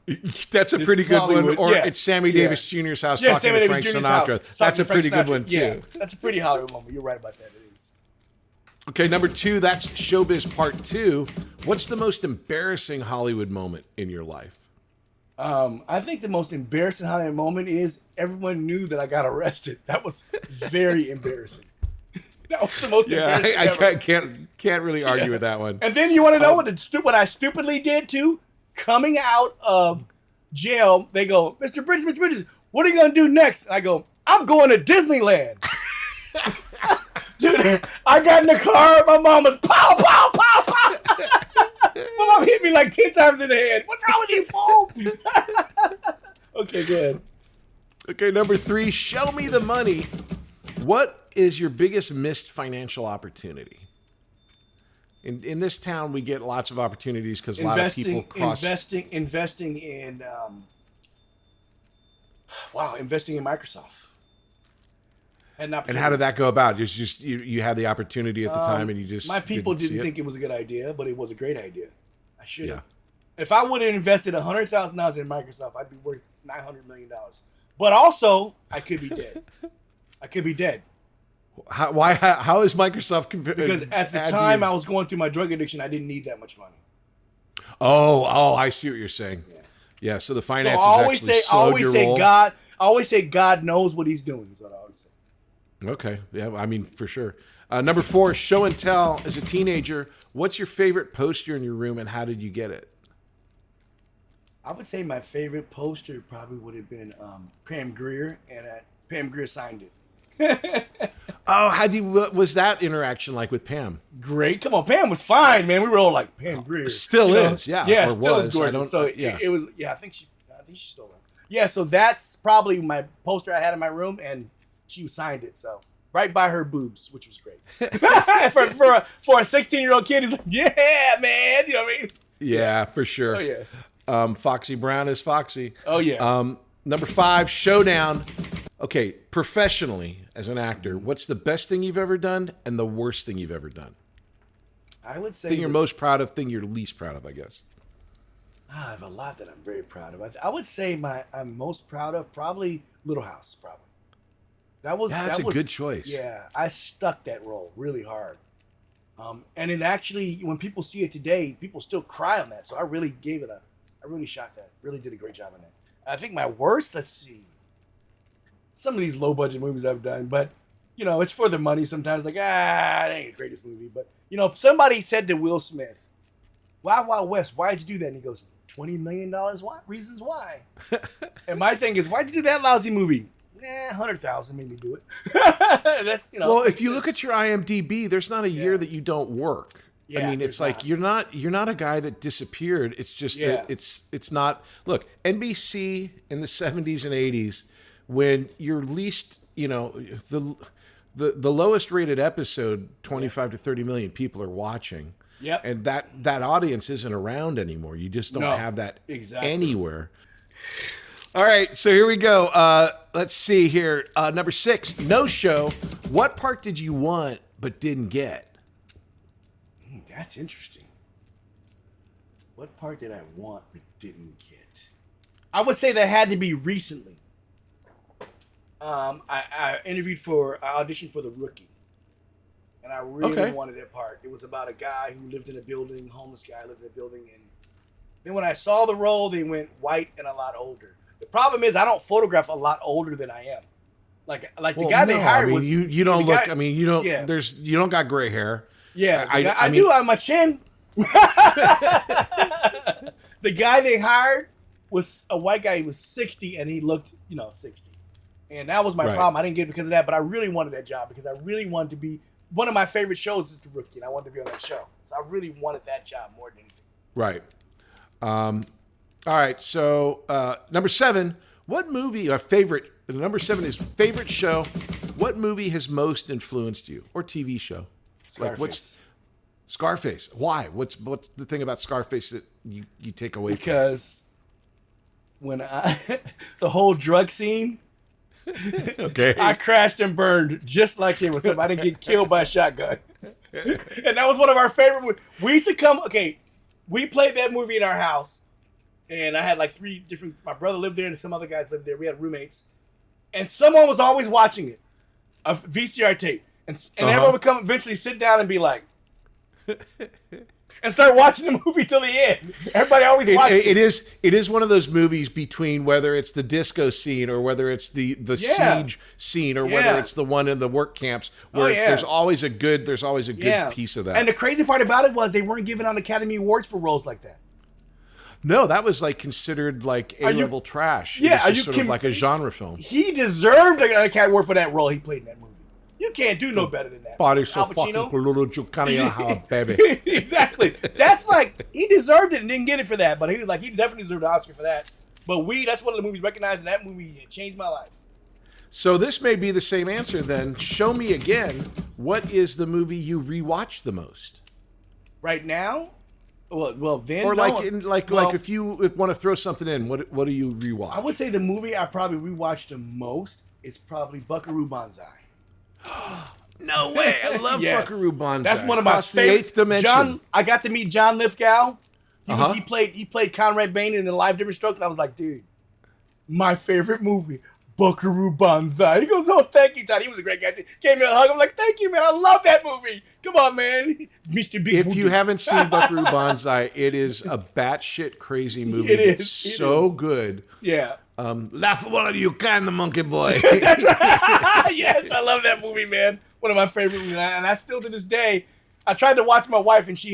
That's a This pretty is good Hollywood. one. Or Yeah. it's Sammy Yeah. Davis Jr.'s house Yeah, talking Sammy to Davis Frank Jr.'s Sinatra. house. That's Talking a to Frank pretty good Sinatra. one, too. Yeah, that's a pretty Hollywood moment. You're right about that. It is. Okay, number 2, that's showbiz part 2. What's the most embarrassing Hollywood moment in your life? I think the most embarrassing Hollywood moment is everyone knew that I got arrested. That was very embarrassing. That was the most embarrassing ever. I can't really argue with that one. And then you want to know what I stupidly did too? Coming out of jail, they go, Mr. Bridges, what are you going to do next? And I go, I'm going to Disneyland. Dude, I got in the car. My mom was pow, pow, pow, pow. My mom hit me like 10 times in the head. What's wrong with you, fool? Okay, good. Okay, number 3, show me the money. What is your biggest missed financial opportunity? In this town, we get lots of opportunities because a lot of people cross. Investing in Microsoft. And how did that go about? It's just you had the opportunity at the time, and you just my people didn't see it? think it was a good idea, but it was a great idea. I should have. Yeah. If I would have invested $100,000 in Microsoft, I'd be worth $900 million. But also, I could be dead. How is Microsoft compared? Because at the time I was going through my drug addiction, I didn't need that much money. Oh, I see what you're saying. Yeah, so the So finances I always actually say, slowed your roll. God. I always say God knows what He's doing. Is what I always say. Okay, yeah, I mean, for sure. Number 4, show and tell. As a teenager, what's your favorite poster in your room, and how did you get it? I would say my favorite poster probably would have been Pam Grier, and Pam Grier signed it. Oh, what was that interaction like with Pam? Great. Come on, Pam was fine, man. We were all like, Pam Grier. Still is, yeah. Yeah, or still was. is gorgeous. So yeah. it was, I think she's still around. Yeah, so that's probably my poster I had in my room, and she signed it, so right by her boobs, which was great. for a 16-year-old kid, he's like, yeah, man. You know what I mean? Yeah, for sure. Oh, yeah. Foxy Brown is Foxy. Oh, yeah. Number 5, showdown. Okay, professionally, as an actor, what's the best thing you've ever done and the worst thing you've ever done? I would say Thing you're most proud of, thing you're least proud of, I guess. I have a lot that I'm very proud of. I would say I'm most proud of probably Little House, probably. That's a good choice. Yeah, I stuck that role really hard. And it actually, when people see it today, people still cry on that. So I really shot that. Really did a great job on that. I think my worst, let's see. Some of these low budget movies I've done, but it's for the money sometimes. Like, it ain't the greatest movie. But, somebody said to Will Smith, Wild Wild West, why'd you do that? And he goes, $20 million? Why? Reasons why. And my thing is, why'd you do that lousy movie? 100,000 made me do it. That's Well, if you look at your IMDb, there's not a year that you don't work. Yeah, I mean, it's like you're not a guy that disappeared. It's just that it's not. Look, NBC in the 70s and 80s, when your least, the lowest rated episode, 25 to 30 million people are watching. Yep. And that audience isn't around anymore. You just don't have that anywhere. All right, so here we go. Let's see here. Number 6, no show. What part did you want but didn't get? That's interesting. What part did I want but didn't get? I would say that had to be recently. I auditioned for The Rookie. And I really wanted that part. It was about a guy who lived in a building, homeless guy lived in a building. And then when I saw the role, they went white and a lot older. The problem is I don't photograph a lot older than I am. Like the guy they hired was. You don't look. Guy, I mean, you don't. Yeah. You don't got gray hair. Yeah, I mean, do on my chin. The guy they hired was a white guy. He was 60 and he looked, 60. And that was my problem. I didn't get it because of that, but I really wanted that job because I really wanted to be. One of my favorite shows is The Rookie, and I wanted to be on that show. So I really wanted that job more than anything. Right. All right. So number 7, what movie? Favorite. Number 7 is favorite show. What movie has most influenced you, or TV show? Scarface. Scarface. Why? What's the thing about Scarface that you take away? Because when the whole drug scene. Okay. I crashed and burned just like it was something. I didn't get killed by a shotgun. And that was one of our favorite movies. We used to come, we played that movie in our house. And I had like 3 different, my brother lived there and some other guys lived there. We had roommates. And someone was always watching it, a VCR tape. And everyone would come eventually sit down and be like, and start watching the movie till the end. Everybody always watches it. It is one of those movies between whether it's the disco scene or whether it's the siege scene or whether it's the one in the work camps where there's always a good piece of that. And the crazy part about it was they weren't giving out Academy Awards for roles like that. No, that was like considered like A-level trash. Yeah, it was just sort of like a genre film. He deserved an Academy Award for that role he played in that movie. You can't do no better than that. Body so fucking baby. Exactly. That's like, he deserved it and didn't get it for that, but he was like, he definitely deserved an Oscar for that. But that's one of the movies recognized, and that movie changed my life. So this may be the same answer then. Show me again, what is the movie you rewatch the most? Right now? Well, then. Or like if you want to throw something in, what do you rewatch? I would say the movie I probably rewatched the most is probably Buckaroo Banzai. No way! I love Buckaroo Banzai. That's one of my favorite. The 8th Dimension. I got to meet John Lithgow. He played Conrad Bain in the live Diff'rent Strokes, and I was like, dude, my favorite movie, Buckaroo Banzai. He goes, oh, thank you, Todd. He was a great guy. Gave me a hug. I'm like, thank you, man. I love that movie. Come on, man. Mr. Big If Booty. you haven't seen Buckaroo Banzai, it is a batshit crazy movie. It's so good. Yeah. Laughable you kind of monkey boy. Yes, I love that movie, man. One of my favorite movies. And I still, to this day, I tried to watch my wife, and she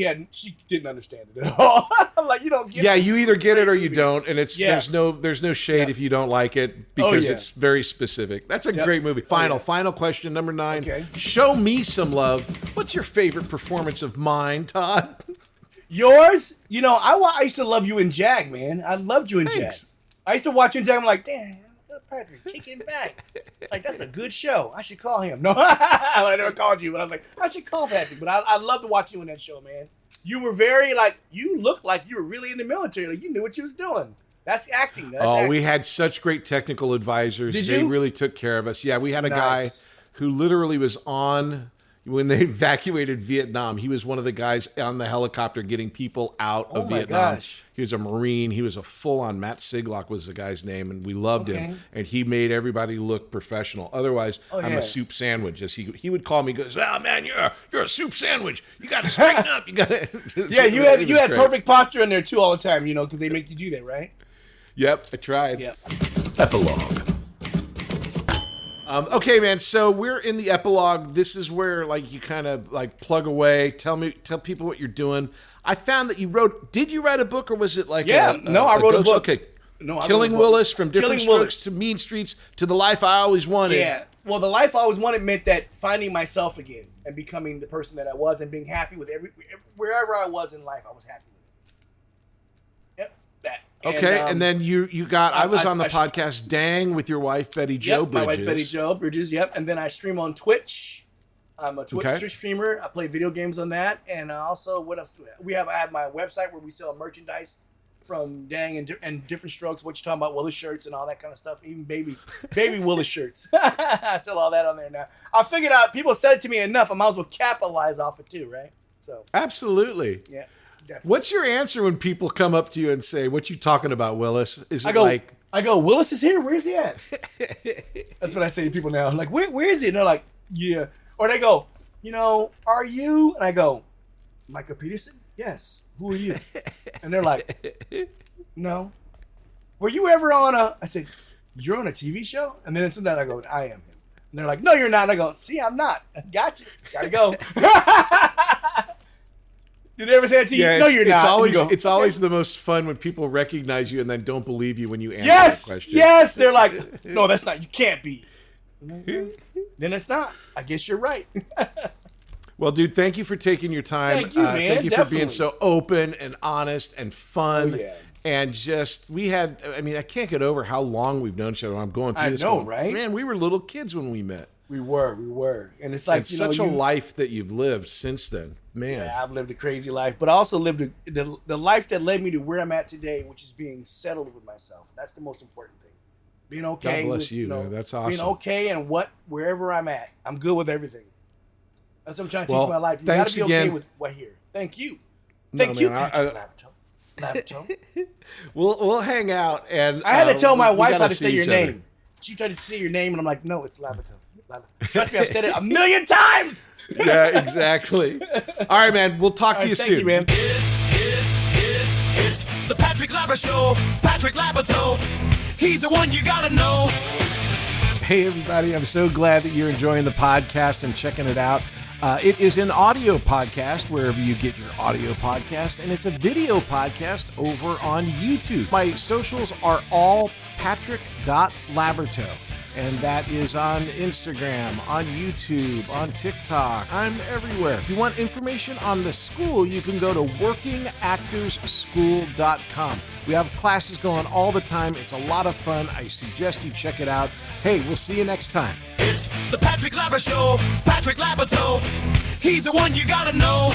didn't understand it at all. I'm like, you don't get it. Yeah, you either get it or you don't, and there's no shade if you don't like it because it's very specific. That's a great movie. Final question, number 9. Okay. Show me some love. What's your favorite performance of mine, Todd? Yours? I used to love you and Jag, man. I loved you and Thanks. Jag. I used to watch you and Jag. I'm like, damn, Patrick, kicking back. Like, that's a good show. I should call him. No, I never called you, but I was like, I should call Patrick. But I loved to watch you in that show, man. You were very, you looked like you were really in the military. Like, you knew what you was doing. That's acting. We had such great technical advisors. Did They you? really took care of us. Yeah, we had a guy who literally was on... When they evacuated Vietnam, he was one of the guys on the helicopter getting people out of Vietnam. Gosh. He was a Marine. He was a full-on, Matt Siglock was the guy's name, and we loved him. And he made everybody look professional. Otherwise, I'm a soup sandwich. As he would call me, he goes, "Oh man, you're a soup sandwich. You got to straighten up. You got to." Yeah, you had perfect posture in there too all the time. Because they make you do that, right? Yep, I tried. Yep. Epilogue. Okay, man. So we're in the epilogue. This is where you kind of plug away. Tell people what you're doing. I found that you wrote. Did you write a book or was it I wrote a book. Okay. No, I Killing wrote a book. Willis, from Diff'rent Strokes to Mean Streets to the life I always wanted. Yeah. Well, the life I always wanted meant that finding myself again and becoming the person that I was and being happy with wherever I was in life, I was happy with it. Yep. That. Okay, and then you got. I was on the podcast Dang with your wife Betty Jo Bridges. My wife Betty Jo Bridges. Yep, and then I stream on Twitch. I'm a Twitch streamer. I play video games on that, and also what else do we have? I have my website where we sell merchandise from Dang and Diff'rent Strokes. What you talking about? Willis shirts and all that kind of stuff. Even baby Willis shirts. I sell all that on there now. I figured out people said it to me enough. I might as well capitalize off it too, right? So absolutely. Yeah. What's your answer when people come up to you and say, "What you talking about, Willis?" Is it I go, Willis is here. Where's he at? That's what I say to people now. I'm like, where is he? And they're like, yeah. Or they go, are you? And I go, Micah Peterson? Yes. Who are you? And they're like, no. Were you ever on I said, you're on a TV show? And then it's that I go, I am him. And they're like, no, you're not. And I go, see, I'm not. I got you. Gotta go. Did they ever say that to you? Yeah, no, you're not. It's always the most fun when people recognize you and then don't believe you when you answer the question. Yes, they're like, no, that's not. You can't be. Then it's not. I guess you're right. Well, dude, thank you for taking your time. Thank you, man. Thank you Definitely. for being so open and honest and fun. Oh, yeah. And I can't get over how long we've known each other. I'm going through this. I know, right? Man, we were little kids when we met. We were. And it's like, it's such a life that you've lived since then. Man. Yeah, I've lived a crazy life, but I also lived the life that led me to where I'm at today, which is being settled with myself. That's the most important thing. Being okay. God bless you, man. That's awesome. Being okay and wherever I'm at, I'm good with everything. That's what I'm trying to teach my life. You got to be okay with what here. Thank you. Thank you, Patrick Labyorteaux. We'll hang out, and I had to tell my wife how to say your name. She tried to say your name, and I'm like, no, it's Labyorteaux. Trust me, I've said it 1,000,000 times. Yeah, exactly. All right, man. We'll talk to you soon. Thank you, man. It's the Patrick Labyorteaux Show. Patrick Labyorteaux. He's the one you gotta know. Hey, everybody. I'm so glad that you're enjoying the podcast and checking it out. It is an audio podcast wherever you get your audio podcast, and it's a video podcast over on YouTube. My socials are all patrick.labyorteaux. And that is on Instagram, on YouTube, on TikTok. I'm everywhere. If you want information on the school, you can go to workingactorsschool.com. We have classes going all the time. It's a lot of fun. I suggest you check it out. Hey, we'll see you next time. It's the Patrick Labyorteaux Show. Patrick Labyorteaux. He's the one you gotta know.